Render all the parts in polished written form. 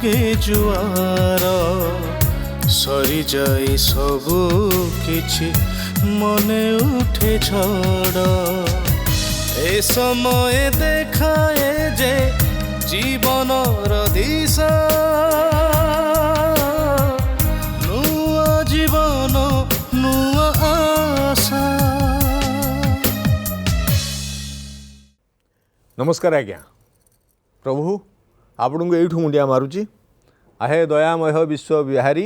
कि जुआर सरी जाए सबु किछि मने उठे झड़ ए समय देखाए जे जीवन दिशा नुआ जीवन नुआ आशा। नमस्कार आज्ञा प्रभु आपन को यू मुंडिया मारुची आहे दयामय विश्व विहारी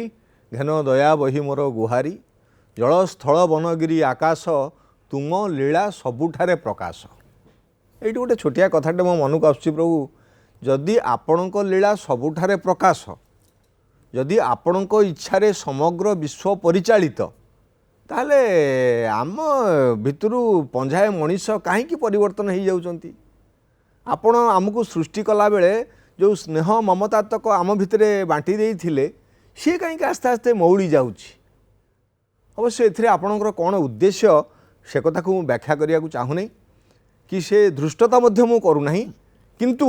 घेन दया बही मोर गुहारी जल स्थल वनगिरी आकाश तुम लीला सबुठारे प्रकाश। ये गोटे छोटिया कथाटे मो मन को आसुची प्रभु जदि आपण लीला सबुठारे प्रकाश जदि आपण इच्छारे समग्र विश्व परिचालित ताहले आम भितरू पंजाए मनीष कहीं परिवर्तन हो जाउचंती। आपण आमको सृष्टि कला बेले जो स्नेह ममता तक आम भितर बांटी देइथिले सी कहीं आस्ते आस्ते मौड़ी जाउची। अवश्य एथिरे आपणकर कौन उद्देश्य से कथा को व्याख्या करिया को चाहूनी कि से धृष्टता मध्य मु करूना किंतु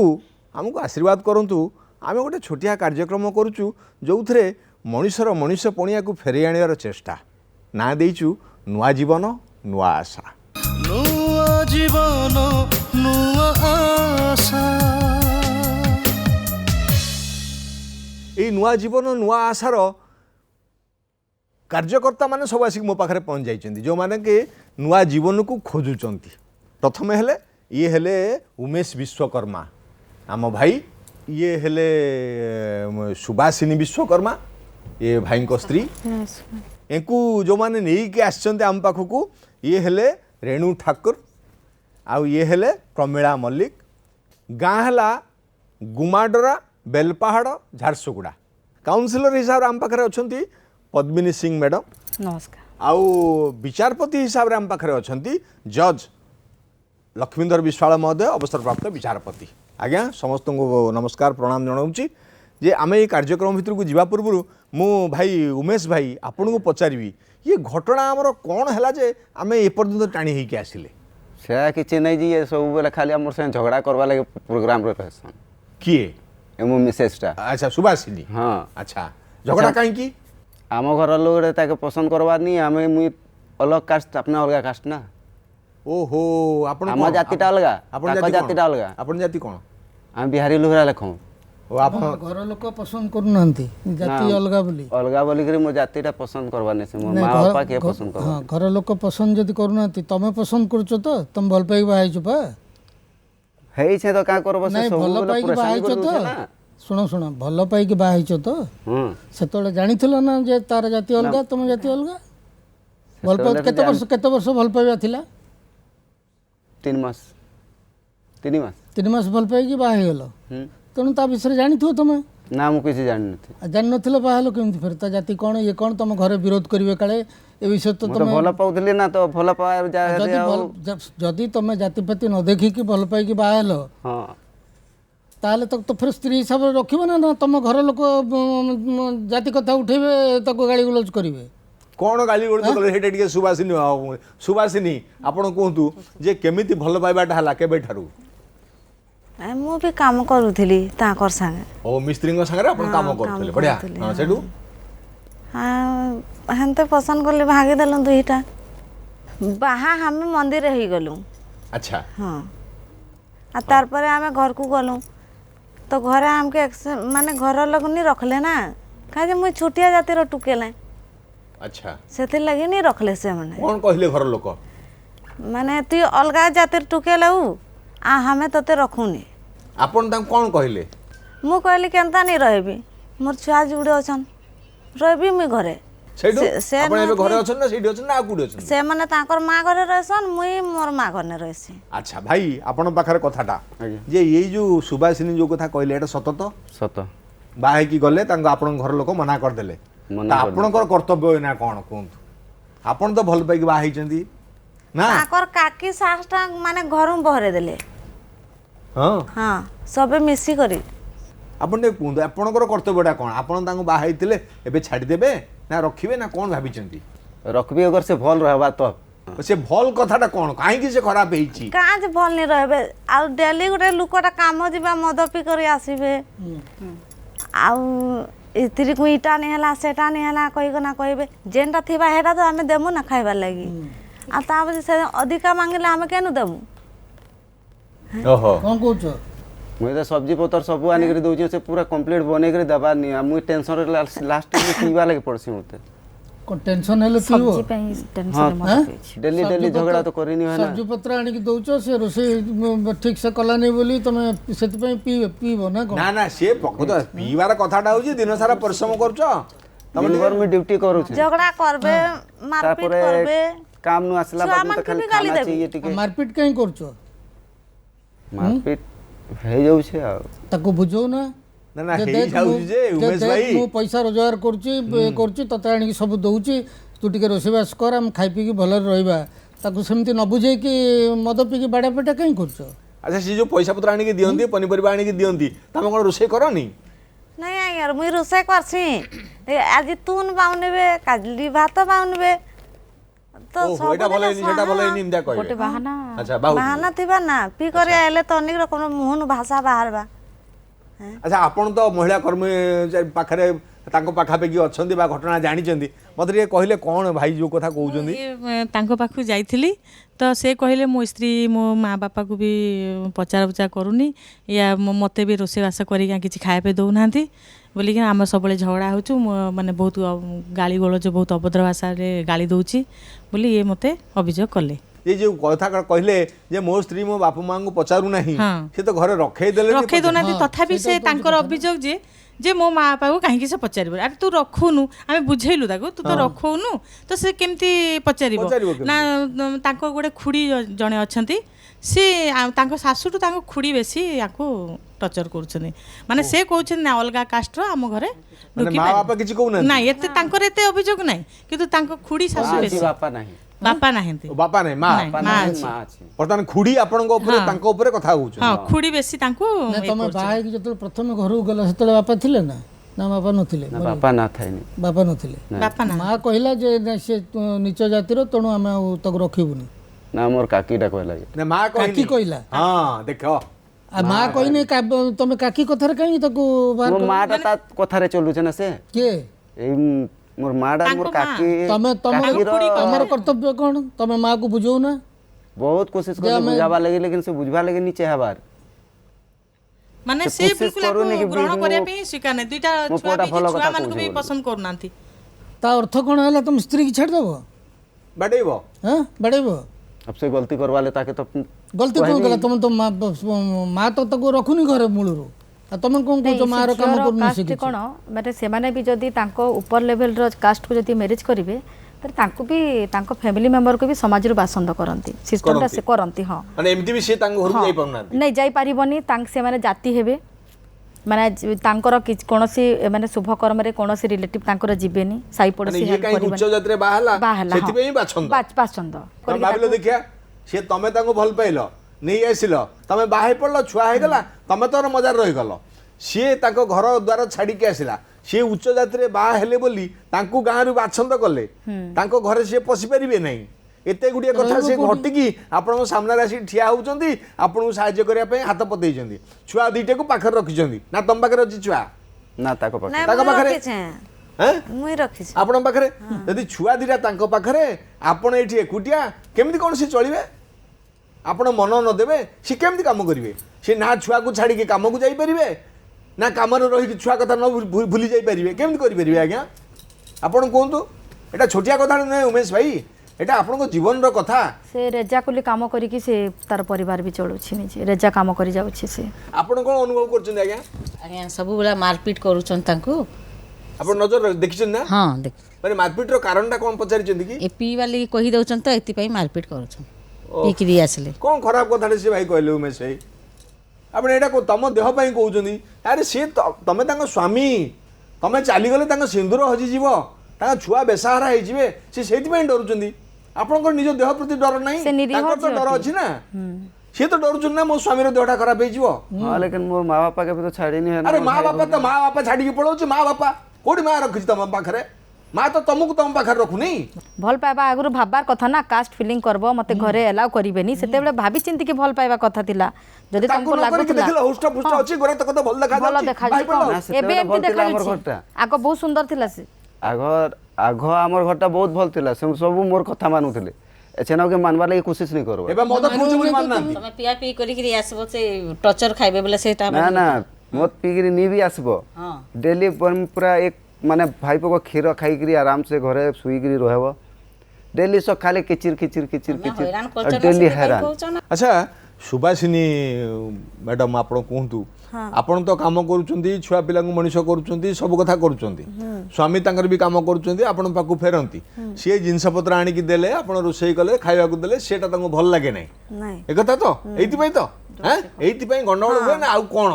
आमको आशीर्वाद करंतु आम गोटे छोटिया कार्यक्रम करुचु जो थे मनीषर मनीष पणिया को फेरी आनियार चेष्टा ना देइचु नुआ जीवन नुआ आशा। नुआ जीवन नुआ आशा ये नुआ जीवन नुआ आशार कार्यकर्ता माने सब आसिक मो पाखरे पहुँच जाइछन्ति जो माने के नुआ जीवन को खोजुचन्ति। प्रथम हेले ये हेले उमेश विश्वकर्मा आम भाई ये हेले सुभाषिनी विश्वकर्मा ये भाई को स्त्री एंकु जो माने नहीं के आछन्ते आम पाखकू ये हेले रेणु ठाकुर आउ ये हेले प्रमीला मल्लिक गाँ हेला गुमाडरा बेलपहाड़ झारसुगुड़ा काउंसिलर हिसाब से आम पाखे अच्छा पद्मिनी सिंह मैडम नमस्कार आउ विचारपति हिसाब से आम पाखे अच्छा जज लक्ष्मीधर विश्वाल महोदय अवसरप्राप्त विचारपति। आज्ञा समस्त को नमस्कार प्रणाम जनाऊँगी जे आम ये कार्यक्रम भितर को जीवा पूर्व मु भाई उमेश भाई आपन को पचारि ये घटना आमर कौन है जे आम एपर्यंत टाणी होके आसिले से किसी नहीं जी ये सब बेले खाली आम संगे झगड़ा करवा लगे प्रोग्राम रहसन किए मो मिसेसटा। अच्छा सुभाषिनी हाँ अच्छा झगड़ा कहीं आम घर लोग ताके पसंद करवा नहीं आम मुई अलग कास्ट अपने अलग कास्ट ना ओहो आपण आम जातिटा अलग आपण जातिटा अलग आपण जाति कोन आम बिहारी लोहरा लेखु ओ आपण घर लोक पसंद करूनांती जाति अलगा बोली मो जातिटा पसंद करवा नहीं से मो माँ बापा के पसंद कर। हाँ घर लोक पसंद जदि करूनांती तमे पसंद करछो तो तुम भल पाई बाहाइछु पा हेई छे तो का करबो से नहीं सब भल पाई पूरा बाहाइछु सानी तो ना सुनो सुनो भल पाई के बाहाइछु तो सेतोले जानिथिलो ना जे तार जाति अलगा तुम जाति अलगा भल पाई केते वर्ष भल पाइबा थिला 3 मास 3 मास भल पाई के बाहाइ गेलो तेणु ता विषय जानिथियो तुम ना मु किसी जान नथि जान नथिलो बाहालो केमति फेर ता जाति कोन ये कोन तुम घरे विरोध करिवे काले ए विषय तो तुम भल पाउथली ना तो भल पा जदि तुम जाति पाति न देखि कि भल पाई के बाहालो हां ताले तो फिर स्त्री हिसाब से रखिबो ना तुम घर लोक जाति कथा उठेबे ताको गाली गुलज करिवे कौन गाली गोल कले हेटे टिके सुभाषिनी आपण कहतु जे केमिति भल पाइबाटा हला केबे ठारू मु भी काम करूथली ताकर संगे ओ मिस्त्री संगे आपण काम करथले बढ़िया हां सेडू हां हनते पसंद करले भागे देलु दुईटा बाहा हम मंदिर रही गलु। अच्छा हां आ तार पर आमे घर को गलु तो घरे हमके माने घर लोग नहीं रखले ना काजे मु छोटिया जाति रो टुकेले। अच्छा सेति लगी नहीं रखले से माने कौन कहले घर लोक माने तू अलगा जाति टुकेले आ हमें तते रखुनी आपण ता कौन कहले मु कहली केनता नहीं रहबी मोर छुआ जुड़े अछन रहबी मु घरे सेडू आपण एबे घरे अछन ना सेडी अछन ना कुडी अछन से माने ताकर मां घरे रहसन मुई मोर मां घरे रहसी। अच्छा भाई आपण पाखरे कथाटा जे ये जो सुभाषिनी जो कथा कहले एटा सत तो सत बाहे की गले तांग आपण घर लोक मना कर देले आपणकर कर्तव्य ना कौन कहतु आपण तो भल पाइक बाहे चंदी ना ताकर काकी सासटा माने घरु बहरे देले। हां हां सबे मिसी करी आपण कहतु आपणकर कर्तव्यटा कौन आपण तांग बाहे एबे छाड़ी देबे ना रखिबे ना कौन भाभी चंदी रखबी अगर से भल रहबा तो से भल कथाटा कौन कहीं से खराब होईची कहाँ से भल नहीं रहबे आ डेली गोटे लुकटा काम जीवा मद पी करी आसीबे आउ इतरी को इटा नहीं हला सेटा नहीं हला कहीकना कहबे जेनटा थिबा हेटा तो आमे देमु ना खाइबार लगी आ ता बजे से अधिका मांगले आमे केनु देमु ओहो कौन कौच मुई तो सब्जी पतर सब आनिक दौचे से पूरा कंप्लीट बनेक देवार नहीं मुई टेंशन लास्ट में पीवा लगे पड़सी मते कौन टेंशन हेले पीबो सब्जी पे टेंशन मत पेछि डेली डेली झगड़ा तो करनी है ना सब्जी पत्र आनी दौच से रोसे ठीक से कला नहीं बोली तुम से पीबो ना कौन ना ना से प्रकृत पीवार कथाटा होची दिन सारा परिश्रम करछ दिन भर में ड्यूटी करू छे झगड़ा करबे मारपीट करबे काम नु आसला छुआ बाद में मान तो के खाली भी गाली खाना देबे। चाहिए टिके मारपीट कहीं करछ मारपीट हे जाऊ छे आ ताको बुझो ना ना ना हेई जाउची जे उमेश भाई मु पैसा रोजगार करछि तते आनी सब दउछि तू टिके रोसेबास कर हम खाई पी के भल रहिबा ताको सेमती न बुझे कि मद पी के बाड़ा पेटा कहीं करछ अच्छा से जो पैसा पत्र आनी के दियंती पनीपरिबा आनी के दियंती तमे कोन रोसे करनी नहीं यार मुई रोषे करछि आज तून बाउनेबे काजली भात बाउनेबे तो ओ एटा भले नि सेटा भले नि इमदा गोटे कहबे बाहाना अच्छा बाहु बाहाना थिबा ना पी करे आइले तो अनेक रकम मुहन भाषा बाहरबा अच्छा आपण तो महिला कर्मी पाखरे तांको पाखापेकी अछंती बा घटना जानिचंती मते रे कहले कोन भाई जो कथा कहउचंती तांको पाखु जाइथिली तो से कहले मो स्त्री मो माँ बापा को भी पचार पुचा करूनी या मते भी रोसेबास करिका किछि खाए पे दउनांती बोलिक आम सब झगड़ा होचु माने बहुत गाली गलज बहुत अभद्र भाषा रे गाली दउची बोली ये मते अभियोग कले ये जो कथा कहले जे मो स्त्री मो बापू मां को पचारू नाही हाँ। से तो घरे रखै देले रखे दउनांती तथापि से तांकर अभियोग जे मो माँ बापा को कहीं से पचार अरे तू रखुनु आम बुझेलु ताको तू तो रखौनु तो से केमती पचारिबो ना तांको गोटे खुड़ी जणे अछंती से तांको सासुटू तांको खुड़ी बेसी याको टर्चर करूछनी माने से कहउछन ना अलगा कास्ट रो हम घरे माने माँ बापा किछि कहू ना ना एते तांकर एते अभियोग नाही किंतु तांको खुड़ी सासु बेसी बापा नहीं बापा नाहंती बापा नहीं माँ माँ अछि माँ अछि वर्तमान खुड़ी आपण को ऊपर तांको ऊपर कथा होउछ हां खुड़ी बेसी तांको ना तुम बाहे जतो प्रथम घर गला सेतले बापा थिले ना बापा नथिले ना बापा ना थाइनी बापा नथिले बापा ना माँ कहला जे ना से नीच जातिर तेणु आम तक रखिबुनी ना मोर काकीटा कहला जे ना माँ काकी कहनी कहला हां देखो आ माँ कहनी तुम काकी कथार कहीं ताको बाहर मोर माटा ता कथारे चलु छे ना से के एई मोर माडा मोर काकी तमे तमर कर्तव्य कोन तमे माँ को बुझौ ना बहुत कोशिश कर बुझावा लगे लेकिन से बुझवा लगे नीचे हबार माने से बिल्कुल आपको ग्रहण करिया पे स्वीकार नै दुईटा छुआ मान को भी पसंद करनांती ता अर्थ कोन हला तुम स्त्री की छाड़ देबो बाडेबो हां बड़ेबो अब से गलती करवा ले ताके तो गलती कोन गला तुम तो माँ तो तको रखुनी घरे मूलरू आ तुम कोन को माँ रो काम करनु कास्ट कोन माने से माने भी जदी तांको ऊपर लेवल रो कास्ट को जदी मैरिज करिवे तर तांको भी तांको फैमिली मेंबर को भी समाज रो पसंद करंती सिस्टम से करंती हां माने एमती भी से तांग घर जाई पाउना नहीं जाई परिबनी तांक से माने जाति हेबे माने तांकर कोनोसी माने शुभ कर्म रे कोनोसी रिलेटिव तांकर जीवेनी साई माने पड़ोसी ये हेल्प काई परिबनी उच्च जात्रे बाहला सेति पे बाछंद पसंद तम भाबिलो देखिया से तमे तांको भल पाइलो नहीं आसिलो तमे बाहे पड़लो छुआ हे गला तमे तोर मजार रहि गलो से ताको घर द्वार छाड़ी के आसिला से उच्च जात्रे बा हेले बोली तांको गां रु बाछंद कले तांको घरे से पसि परिबे नहीं एते गुडिया कथा से घटिकी आपण सामने आसी ठिया होउचंदी आपण सहाय्य करिया पे हाथ पतेइचंदी छुआ दीटे को पाखर रखिचंदी ना तम पाखर अछि छुआ ना ताको पाखे नहीं ताका मुई पाखरे? रखिछे हैं मुई रखिछे आपण पाखरे यदि छुआ दीटा तांको पाखरे आपण एठी एकुटिया केमिति कोन से चलिबे आपण मन न देबे से केमिति काम करिवे से ना छुआ को छाड़ी के काम को जाई परिबे ना काम रे रही छुआ कथा न भूली जाई परिबे केमिति करि परिबे आज्ञा आपण कोंतु एटा छोटिया कथा नै उमेश भाई एटा आपण को जीवन रो कथा से रेजा कुली काम करी कि से तार परिवार भी चलुछि निजे रेजा काम करी जाउछि से आपण कोन अनुभव करछन आज्ञा आज्ञा सब बेला मारपीट करूछन तांको आपण नजर देखिछन ना हाँ देख माने मारपीट रो कारणटा कोन पचारिछन कि ए पी वाली कही दउछन तो एति पई मारपीट करूछन पीकी दी आसले कोन खराब कथा से भाई कहले उमेश भाई आपण एटा को तम देह पई कहउछन अरे से तमे तांको स्वामी तमे चाली गले तांको सिंदूर हजि जीवो तांको छुआ बेसहारा हे जिवे से सेति पई डरुछन आपण को निज देह प्रति डर नाही से निरीह तांको तो डर अछि ना से तो डरुछन ना मो स्वामी रो देहटा खराब हे जीवो हां लेकिन मोर माँ बापा के भी तो छाड़ी नहीं है ना अरे माँ बापा तो माँ बापा छाड़ी के पड़ो माँ बापा कोडी माँ रखि तम पाखरे माँ तो तुमको तुम पाखे रखुनी भल पाइबा आगु भाबार कथा ना कास्ट फिलिंग करब मते घरे एलाउ करिवेनी सेते बेले भाबी चिंती के भल पाइबा कथा थिला जदि तुमको लागुतला देखिलो हुष्ट पुष्ट अछि गोरा तक तो भल देखा भल देखा भाई पड़ो। एबे एमती देखा आगो बहुत सुंदर थिला से आग आमर घरटा बहुत भल थिला से सब मोर कथा मानुथिले एछेना के मानबार लागि कोशिश नहीं करबो एबे मद पूछ बोली मान नांती तमे पिया पी करी आसबो से टर्चर खाइबे बोले सेटा ना ना मत पीकरी नी भी आसबो डेली पूरा एक माने भाई को क्षीर खाइकरी आराम से घरे सुईकरी रहबो डेली सब खाली किचिर किचिर किचिर किचिर डेली हैरान। अच्छा सुभाषिनी मैडम आपण कहतु आपण तो काम करूचंदी छुआ पिला को मनुष्य करूचंदी सब कथा करूचंदी स्वामी तांकर भी काम करूचंदी आपण पाकु फेरंती सी जिनस पत्र आनी की देले आपण रोसई कले खाइबा को देले सेटा तांको भल लागे नै ए कथा तो एति पई तो हैं एति पई गंडगोल हुए ना आउ कोन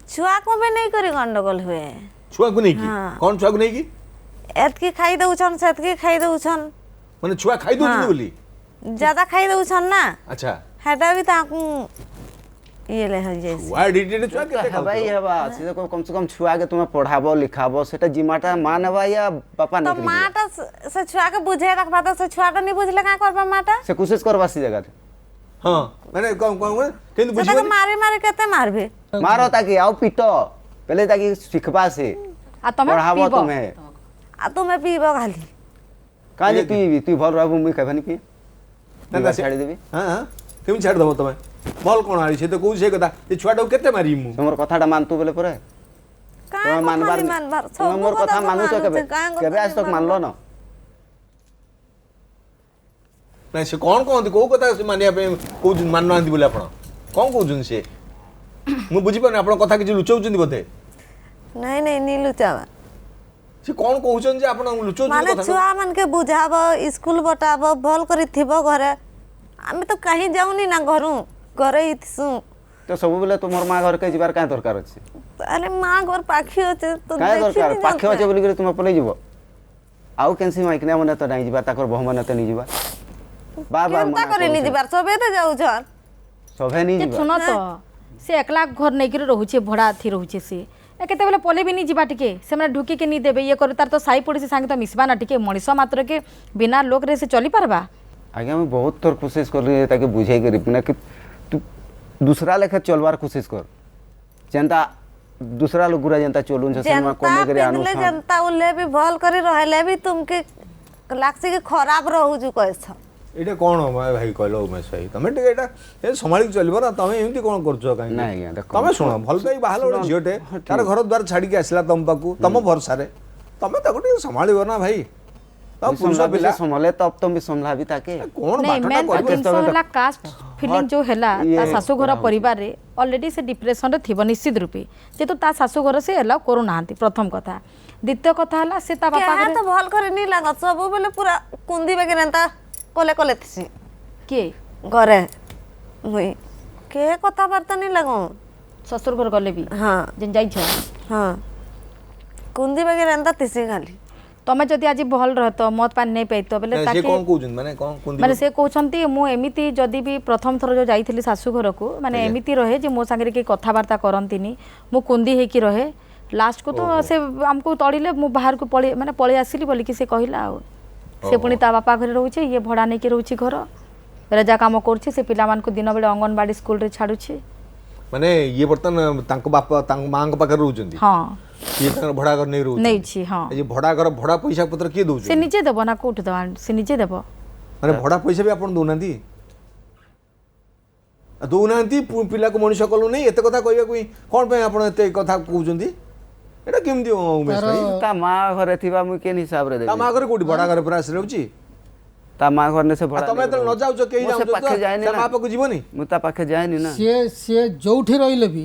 छुआ को भी नहीं करी गंडगोल हुए छुआ को नहीं की कौन छुआ को नहीं की एतकी खाई दउछन सेतकी खाई दउछन माने छुआ खाई दउछन बोली ज्यादा खाई दउछन ना अच्छा हेटा भी ताकू ये ले हो जैसे छुआ डिटेल छुआ के है भाई है बा से को कम से कम छुआ के तुम्हें पढ़ाबो लिखाबो सेटा जिमाटा मां ने बा या पापा ने तो माटा से छुआ के बुझे रखबा तो से छुआ नहीं बुझले का करबा माटा से कोशिश करबा सी जगह हां माने कौन कौन केन बुझी से मारे मारे केते मारबे मारो ताकि आओ पिटो पहले ताकि सिखबा से आ तमे पढ़ाबो पीबो तुम्हें आ तुम्हें पीबो खाली काजे पीबी तू भल रहबो मुई कहबनी पी ना छाड़ी देबी हां हां केम छाड़ दबो तमे भल कोन आली से तो कहू से कथा ए छुआ डो केते मारी मु हमर कथाटा मानतु बोले परे का मानबार तुम मोर कथा मानु तो केबे आज तक मानलो न नहीं से कौन कहते कौ कथा से मानिया पे कौ मान ना बोले आपण कौन कहउछन से मु बुझी पाने आपण कथा कि लुचौछन बोधे नहीं नहीं नीलू चावा से कौन कहउछन जे आपण लुचौछन माने कथा छुआ मन के बुझाबो स्कूल बटाबो भल करी थिबो घरे आमे तो कहीं जाउनी ना घरु घरे इतसु तो सब बोले तुमर मां घर के जिबार का दरकार अछि अरे मां घर पाखी होते तो का दरकार पाखे होचे बोली करे तुम पले जीवो आउ कैंसी माइकना मने तो नहीं जिबा ताकर बहु मने तो नहीं जिबा बार बार केनता करे नि दिबार सबे तो जाउ छन सबे नहीं जिबा सुनो तो से एकला घर नहीं कर रहउछे भड़ा थी रहउछे से ए केते बेले पले भी नहीं जिबा टिके से माने ढुकी के नहीं देबे ये कर तार तो साई पड़ोसी संग तो मिसबा ना टिके मଣିଷ मात्र के बिना लोग रे से चली परबा आगे मैं बहुत तोर कोशिश कर रही है ताकि बुझाई करी ना कि तू दूसरा लेखा चलवार कोशिश कर जनता दूसरा लोग गुरा जनता चलुन से सनमा कोने करे आनु जनता उले भी भल करी रहले भी तुमके लागसी के खराब रहू जु कहछ एटा कोन भाई कहलो मैं सही तमे टिके एटा ए संभाली चलबो ना तमे एमती कोन करछो काई नहीं आज्ञा देखो तमे सुनो भल पाई बाहल ओडे झियोटे तार घर द्वार छाडी के आसला तम पाकू तम भरसा रे तमे ताको टिके संभालिबो ना भाई तब पुरुष पिला संभाले तब तुम भी संभला भी ताके कोन नहीं बाटटा मेन करबो जिनस होला कास्ट फीलिंग जो हैला ता सासु घर परिवार रे ऑलरेडी से डिप्रेशन रे थिबो निश्चित रूपे जे तो ता सासु घर से एला करू नांती प्रथम कथा द्वितीय कथा होला से ता बापा क्या तो भल करे नहीं लागत सब बेले पूरा कुंदी बेगे नेता कोले कोले थी के घरे मुई के कथा बार्ता नहीं लागो ससुर घर गले भी हां जेन जाई छ हां कुंदी बेगे नेता तिसी खाली तमे जदि आज भल रहतो मत पान नहीं पैतो बेले से ताके कोन कहउछन माने कोन कुंदी माने से कहउछंती मु एमिति जदि भी प्रथम थर जो जाईथिली सासु घर को माने एमिति रहे जे मो संगे के कथा वार्ता करंतीनी मु कुंदी हे की रहे लास्ट को तो से हमको तड़िले मु बाहर को पळे माने पळे आसिली बोली कि से कहिला आ से पुनी ता बापा घर रहउछे ये भड़ा नै के रहउछि घर रेजा काम करछि से पिला मान को दिन बेले अंगनबाड़ी स्कूल रे छाडुछि माने ये बर्तन तांको बापा तांको मां के पाकर रहउछंती हां ये तांको भड़ा घर नै रहउछ नहीं छी हां ए जे भड़ा घर भड़ा पैसा पत्र के दउछ से निजे देबो ना कोठ दवा से निजे देबो माने भड़ा पैसा भी आपण दोनांती दोनांती पिला को मनुष्य कलु नै एते कथा कहबा कोई कोन पे आपण एते कथा कहउछंती एटा केमदी उमेश भाई ता मां घरे थिबा मु केन हिसाब रे ता देबी मां घर कोडी भड़ा घर पर आस रहउची ता मां घर ने से भड़ा तमे त न जाउछ केही मो से जाउछ पाखे जाएनी ता ना। मां पाको जीवनी मु ता पाखे जाएनी ना सी जोठी रहिले भी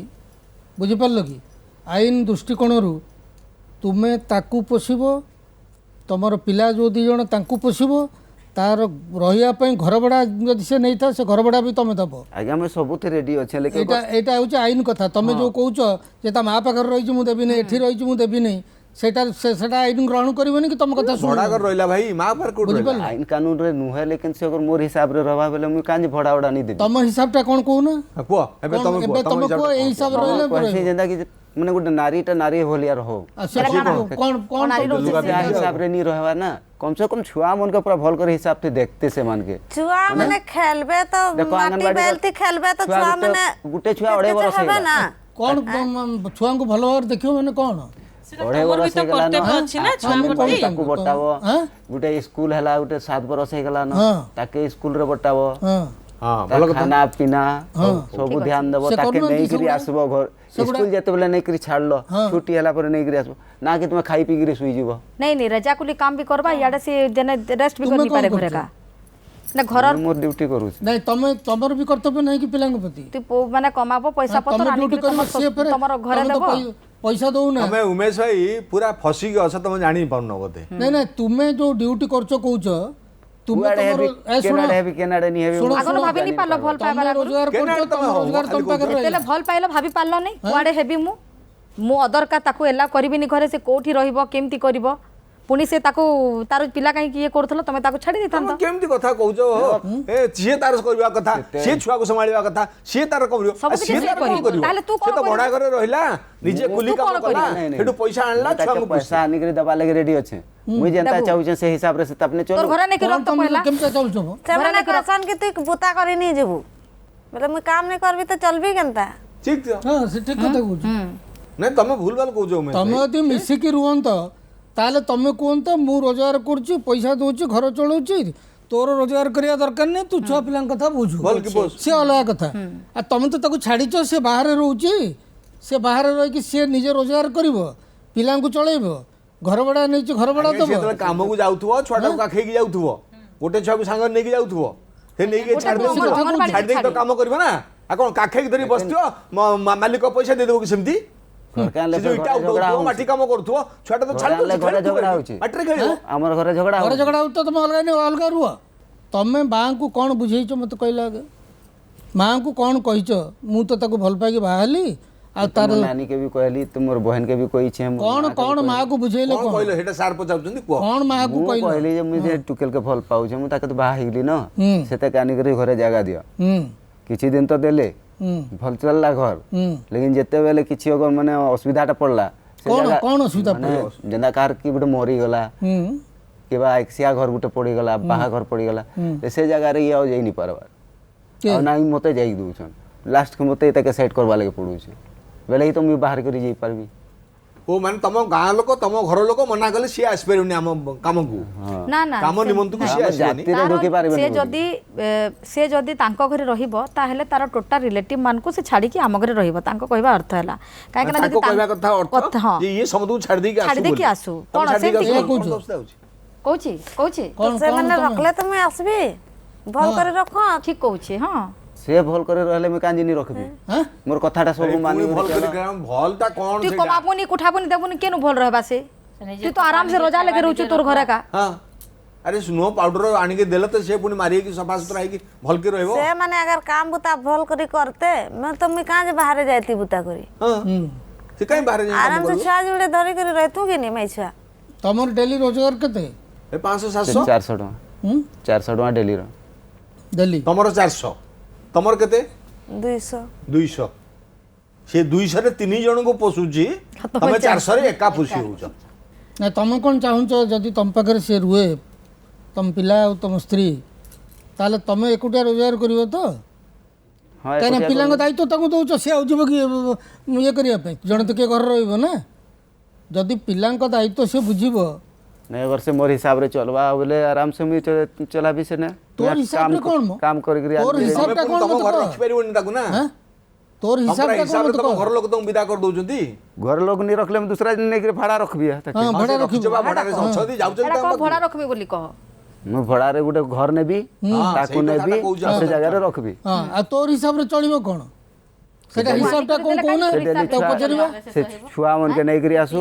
बुझी पारलो कि आईन दृष्टिकोण तुमे ताकू पोषिबो तमर पिला जो दी जण तांकू पोषिबो तार रहिया पई घर भड़ा जदि से नहीं था से घर भड़ा भी तमे दबो आगे मैं सबुते रेडी अच्छे लेकिन एटा एटा होचे आईन कथा तमे जो कहउछ जे ता मां पाखर रहिछ मु देबी नै एठी रहिछ मु देबी नै सेटा सेटा आईन ग्रहण करबनी कि तम कथा सुन भड़ा घर रहला भाई मां पर कोड रहला आईन कानून रे नुहे लेकिन से अगर मोर हिसाब रे रहबा बेले मु कांज भड़ा उड़ा नहीं देबी तम हिसाब टा कोन कहू ना को एबे एबे तम को ए हिसाब रहले कहसी जेंदा कि ମାନେ ଗୋଟେ ନାରୀଟା ନାରୀ ଭଳିଆ ରହ ଆଚ୍ଛା କଣ କଣ हिसाब रे नहीं रहवा ना कम से कम छुआ मन के पूरा भल कर हिसाब से देखते से मान के छुआ माने खेलबे तो देखो माटी आंगनबाड़ी बेलती खेलबे तो छुआ माने गुटे छुआ अढ़े बरस हेबे ना कौन छुआଙ୍କୁ ଭଲ ଭାବରେ ଦେଖିବ ମାନେ କଣ अढ़े बरस तो गला कर्तव्य न अछि ना छुआ हम प्रति ताकू बटावो गुटे स्कूल हला गुटे 7 बरस हे गला न ताके स्कूल रे बटावो ହଁ हाँ भल कथा खाना पीना सब ध्यान देबो से ताके करूनांती नहीं करी सब आसबो घर स्कूल जेते बेले नहीं करी छाड़लो छुट्टी हला पर नहीं करी आसबो ना कि तुम खाई पी करी सुई जीवो नहीं नहीं रजाकुली काम भी करबा याडे से जने रेस्ट भी तुमे करनी पारे कौन घरे करছো? का ना घर मोर ड्यूटी करू ନାଇଁ ତମର ବି କର୍ତ୍ତବ୍ୟ ନାହିଁ କି ପିଲାଙ୍କ ପ୍ରତି तू माने कमाबो पैसा पत्र ତମେ आनी ଡ୍ୟୁଟି କରିବ ସିଏ ଫେରେ तमरो घरे ତମେ ତ देबो ପଇସା ଦଉନା ତମେ ଉମେଶ ଭାଇ ପୁରା ଫସିକି ଅଛ ତମେ ଜାଣି ପାରୁନ ବୋଧେ ନାଇଁ ନାଇଁ ତୁମେ ଯୋଉ ଡ୍ୟୁଟି କରୁଛ କହୁଛ ତୁମେ କୁଆଡେ ତମର ହେବି ଏ ଶୁଣ କେନାଡେ ହେବି କେନାଡେ ନି ହେବି ଶୁଣ, ଆଗନ ଭାବି ନି पालो भल ତମେ पाइबा ରୋଜଗାର କରୁଛ କେନାଡେ ତମ ତମେ ରୋଜଗାର ଖାଲି ତମ ପାଖରେ तेले ରହିଲା भल पाइलो भाभी पारलो नहीं कुआडे हेबी मु अदर का ताकू एला करबिनी घरे से कोठी रहिबो केमती करबो पुनी से ताकू तार पिला काई किए करथलो तमे ताकू छाडी दिथांत ତମେ କେମିତି କଥା କହୁଛ ଏ ସିଏ ତାର କରିବା କଥା ସିଏ ଛୁଆକୁ ସମ୍ଭାଳିବା କଥା ସିଏ ତାର କରିବ ସବୁ ଆଉ ସିଏ କିଛି ତାର କଣ କରିବ। କରିବ ତାହେଲେ ତୁ ସିଏ କଣ ତ ଭଡା କରିବୁ? ଘରେ ରହିଲା ନିଜେ କୁଲି କାମ କଲା ସେଠୁ ପଇସା ଆଣିଲା ଛୁଆଙ୍କୁ पैसा आनी करी दबा लगे रेडी अच्छे मुई जनता चाहू से हिसाब रे से तपने तोर चलो घरे नहीं କଣ रख तो ତମେ पहिला କେମିତି ଚାହୁଁଛ ମୋ ସେମାନେ कहसन कि तू बुता करी नहीं जेबू बोले मुई काम नहीं करबी तो चलबी केनता ଠିକ ହଁ ସେ ଠିକ କଥା କହୁଛ ନାଇଁ ତମେ ଭୁଲ ଭାଲ କହୁଛ ଉମେଶ ତମେ ଭାଇ। ଯଦି ମିଶିକି ରୁହନ୍ତ ତାହେଲେ ତମେ କୁହନ୍ତ ମୁଁ ରୋଜଗାର କରୁଛି ପଇସା ଦଉଛି ଘର ଚଳଉଛି ତୋର ରୋଜଗାର କରିବା ଦରକାର ନାହିଁ ତୁ ଛୁଆ ପିଲାଙ୍କ କଥା ବୁଝୁ ଭଲ କି ବୋଝ। ସେ ଅଲଗା କଥା ଆଉ ତମେ ତ ତାକୁ ଛାଡ଼ିଛ ସେ ବାହାରେ ରହୁଛି ସେ ବାହାରେ ରହିକି ସିଏ ନିଜେ ରୋଜଗାର କରିବ ପିଲାଙ୍କୁ ଚଳେଇବ ଘର ଭଡ଼ା ନେଇଛି ଘର ଭଡ଼ା ଆଜ୍ଞା, ଦେବ ସିଏ ଯେତେବେଳେ କାମକୁ ଯାଉଥିବ ଛୁଆଟାକୁ କାଖେଇକି ଯାଉଥିବ ଗୋଟେ ଛୁଆକୁ ସାଙ୍ଗରେ ନେଇକି ଯାଉଥିବ ସେ ନେଇକି ଛାଡ଼ି ଗୋଟେ ଦେଉଥିବ ଅଙ୍ଗନବାଡ଼ି ଛାଡ଼ି ଦେଇକି ତ କାମ କରିବ ନା ଆଉ କଣ କାଖେଇକି ଧରି ବସିଥିବ ମାଲିକ ପଇସା ଦେଇଦେବ କି ସେମିତି सरकार ସେ ଯୋଉ ଇଟା ଉଠଉଥିବ ମାଟି କାମ କରୁଥିବ ଛୁଆଟା ତ ଛାଡ଼ି ଦଉଛି ଘରେ ଝଗଡ଼ା ହଉଛି ମାଟିରେ ଖେଳିବ हमर घरे झगड़ा ଘରେ हଉଛି। ଝଗଡ଼ା ହଉଛି ତ ତମେ ଅଲଗା ଅଲଗା ରୁହ ତମେ ମାଆଙ୍କୁ କ'ଣ ବୁଝେଇଛ ମୋତେ କହିଲ ଆଗେ ମାଆଙ୍କୁ କ'ଣ କହିଛ ମୁଁ ତ ତାକୁ ଭଲ ପାଇକି ବାହା ହେଲି ଆଉ ତାର मोर नानी के भी कहली तुम मोर बहन के भी कही छे କ'ଣ କ'ଣ ମାଆକୁ ବୁଝେଇଲେ କଣ କ'ଣ କହିଲ ସେଇଟା ସାର୍ ପଚାରୁଛନ୍ତି କୁହ କ'ଣ ମାଆକୁ ମୁଁ କହିଲ କହିଲି ଯେ ମୁଁ ଯେ ଟୁକେଲ के भल पाउछे ମୁଁ ତାକେ ତ ବାହା ହେଇଗଲି न ହୁଁ ସେତେ କାନି କରି ଘରେ ଜାଗା ଦିଅ ହୁଁ କିଛି दिन तो ଦେଲେ ହୁଁ भल चलला घर ହୁଁ लेकिन जेते बेले କିଛି अगर माने असुविधाटा पड़ला से କ'ଣ जगह କ'ଣ ଅସୁବିଧା माने जेना कार की गुटे मरी गला ହୁଁ केबा एक्सिया घर गुटे पड़ी गला बाहा घर पड़ी गला से जगह रे ये जाई नहीं पारबा के? और नाही मते जाई दूछन लास्ट के मते ताके सेट करबा लगे पड़ुछे बेले ही तो मैं बाहर करी जाई पारबी ଓ ମାନେ ତମ ଗାଁ ଲୋକ ତମ ଘର ଲୋକ ମନା କଲେ ସିଏ ଆସିପାରିବନି ଆମ କାମକୁ ना ना କାମ ନିମନ୍ତକୁ ସିଏ ଆମ ଆସିବନି ଜାତିରେ ଢୁକି ପାରିବେନି से जदि तांको घरे रहिबो ताहेले तार टोटल रिलेटिव मान को से छाड़ी कि आम घरे रहिबो तांको कहबा अर्थ हैला काहे कि ना ତାଙ୍କ କହିବା କଥା ଅର୍ଥ हां ଯେ ଇଏ ସମସ୍ତଙ୍କୁ ଛାଡ଼ି ଦେଇକି ଛାଡ଼ି ଦେଇକି ଆସୁ। କଣ ସେମିତି ଆସୁ कहूची कहूची କ'ଣ ସେମାନେ ରଖଲେ ତ ମୁଇଁ ଆସିବି ଭଲ କରି ରଖ ठीक कहूची हां से भल करे रहले मैं कांजी नहीं रखबी ହାଁ मोर कथाटा सब मानी ଭଲ କରି ଭଲଟା କଣ तू ସେଇଟା कमाबुनी कुठाबुनी देबुनी केनु भल रहबा से तू तो आराम से रोजा लगे रहउछु तोर घरे का ହଁ ଆରେ ସ୍ନୋ ପାଉଡର ଆଣିକି ଦେଲେ ତ ସେ ପୁଣି ମାରିକି ସଫାସୁତରା ହେଇକି ଭଲ କି ରହିବ ସେ ମାନେ अगर काम बुता भल करी करते मैं तो मुई काजे बाहर जाती बुता करी ହଁ ସେ କାଇଁ ବାହାରେ ଯାଇ आराम କାମ से କରିବ छुआ जुड़े धरी करी रहतु कि नहीं मैं छुआ ତମର ଡେଲି ରୋଜଗାର କେତେ ଏ 500 700 400 टका ହୁଁ 400 टका डेली रो ଡେଲି ତମର 400 ତମର କେତେ 200 200 ସେ 200 ରେ 3 ଜଣଙ୍କୁ ପୋଷୁଛି ତମେ 400 ରେ ଏକା ପୋଷି ହଉଛ ନା ତମେ କ'ଣ ଚାହୁଁଛ ଯଦି ତମ ପାଖରେ ସେ ରୁହେ ତମ ପିଲା ଆଉ ତମ ସ୍ତ୍ରୀ ତାହେଲେ ତମେ ଏକୁଟିଆ ରୋଜଗାର କରିବ ତ हां କାହିଁକିନା ପିଲାଙ୍କ ଦାୟିତ୍ୱ ତାଙ୍କୁ ଦେଉଛ ସିଏ ଆଉ ଯିବ କି ଇଏ କରିବା ପାଇଁ ଜଣେ ତ କିଏ ଘରେ ରହିବ ନା ଯଦି ପିଲାଙ୍କ ଦାୟିତ୍ୱ ସେ ବୁଝିବ नहीं अगर से मोर हिसाब रे चलबा बोले आराम से मैं चला भी से ना तोर हिसाब रे कौन मो? काम कर तोर हिसाब ତମେ ଟା ପୁଣି କ'ଣ ତମ ମତେ ଘରେ କହ? ରଖିପାରିବନି ତାକୁ ନା ହାଁ? ତୋର ତମର ହିସାବଟା କ'ଣ ହିସାବରେ ମତେ ତମ କହ? ଘର ଲୋକ ତମକୁ ବିଦା କରି ଦଉଛନ୍ତି घर लोग नहीं रखले मैं दूसरा दिन नहीं भाड़ा रखबी ହଁ ହଁ, ଭଡ଼ା ସେ ରଖିବ ରଖିଛ ବା, ଭଡ଼ାରେ ଅଛନ୍ତି ଯାଉଛନ୍ତି एड़ा ତାଙ୍କ को ପାଖକୁ। भड़ा रखबे बोली कह मैं भाड़ा रे गुटे घर नेबी हाँ, ताकू ସେଇ नेबी କଥାଟା କହୁଛି से ଆଉ। जगह रे रखबी ହଁ ଆଉ ତୋର ହିସାବରେ ଚଳିବ କ'ଣ ସେଇଟା ହିସାବଟା କ'ଣ କହୁନା ତାକୁ ପଚାରିବା से छुआ मन के नहीं करी आसु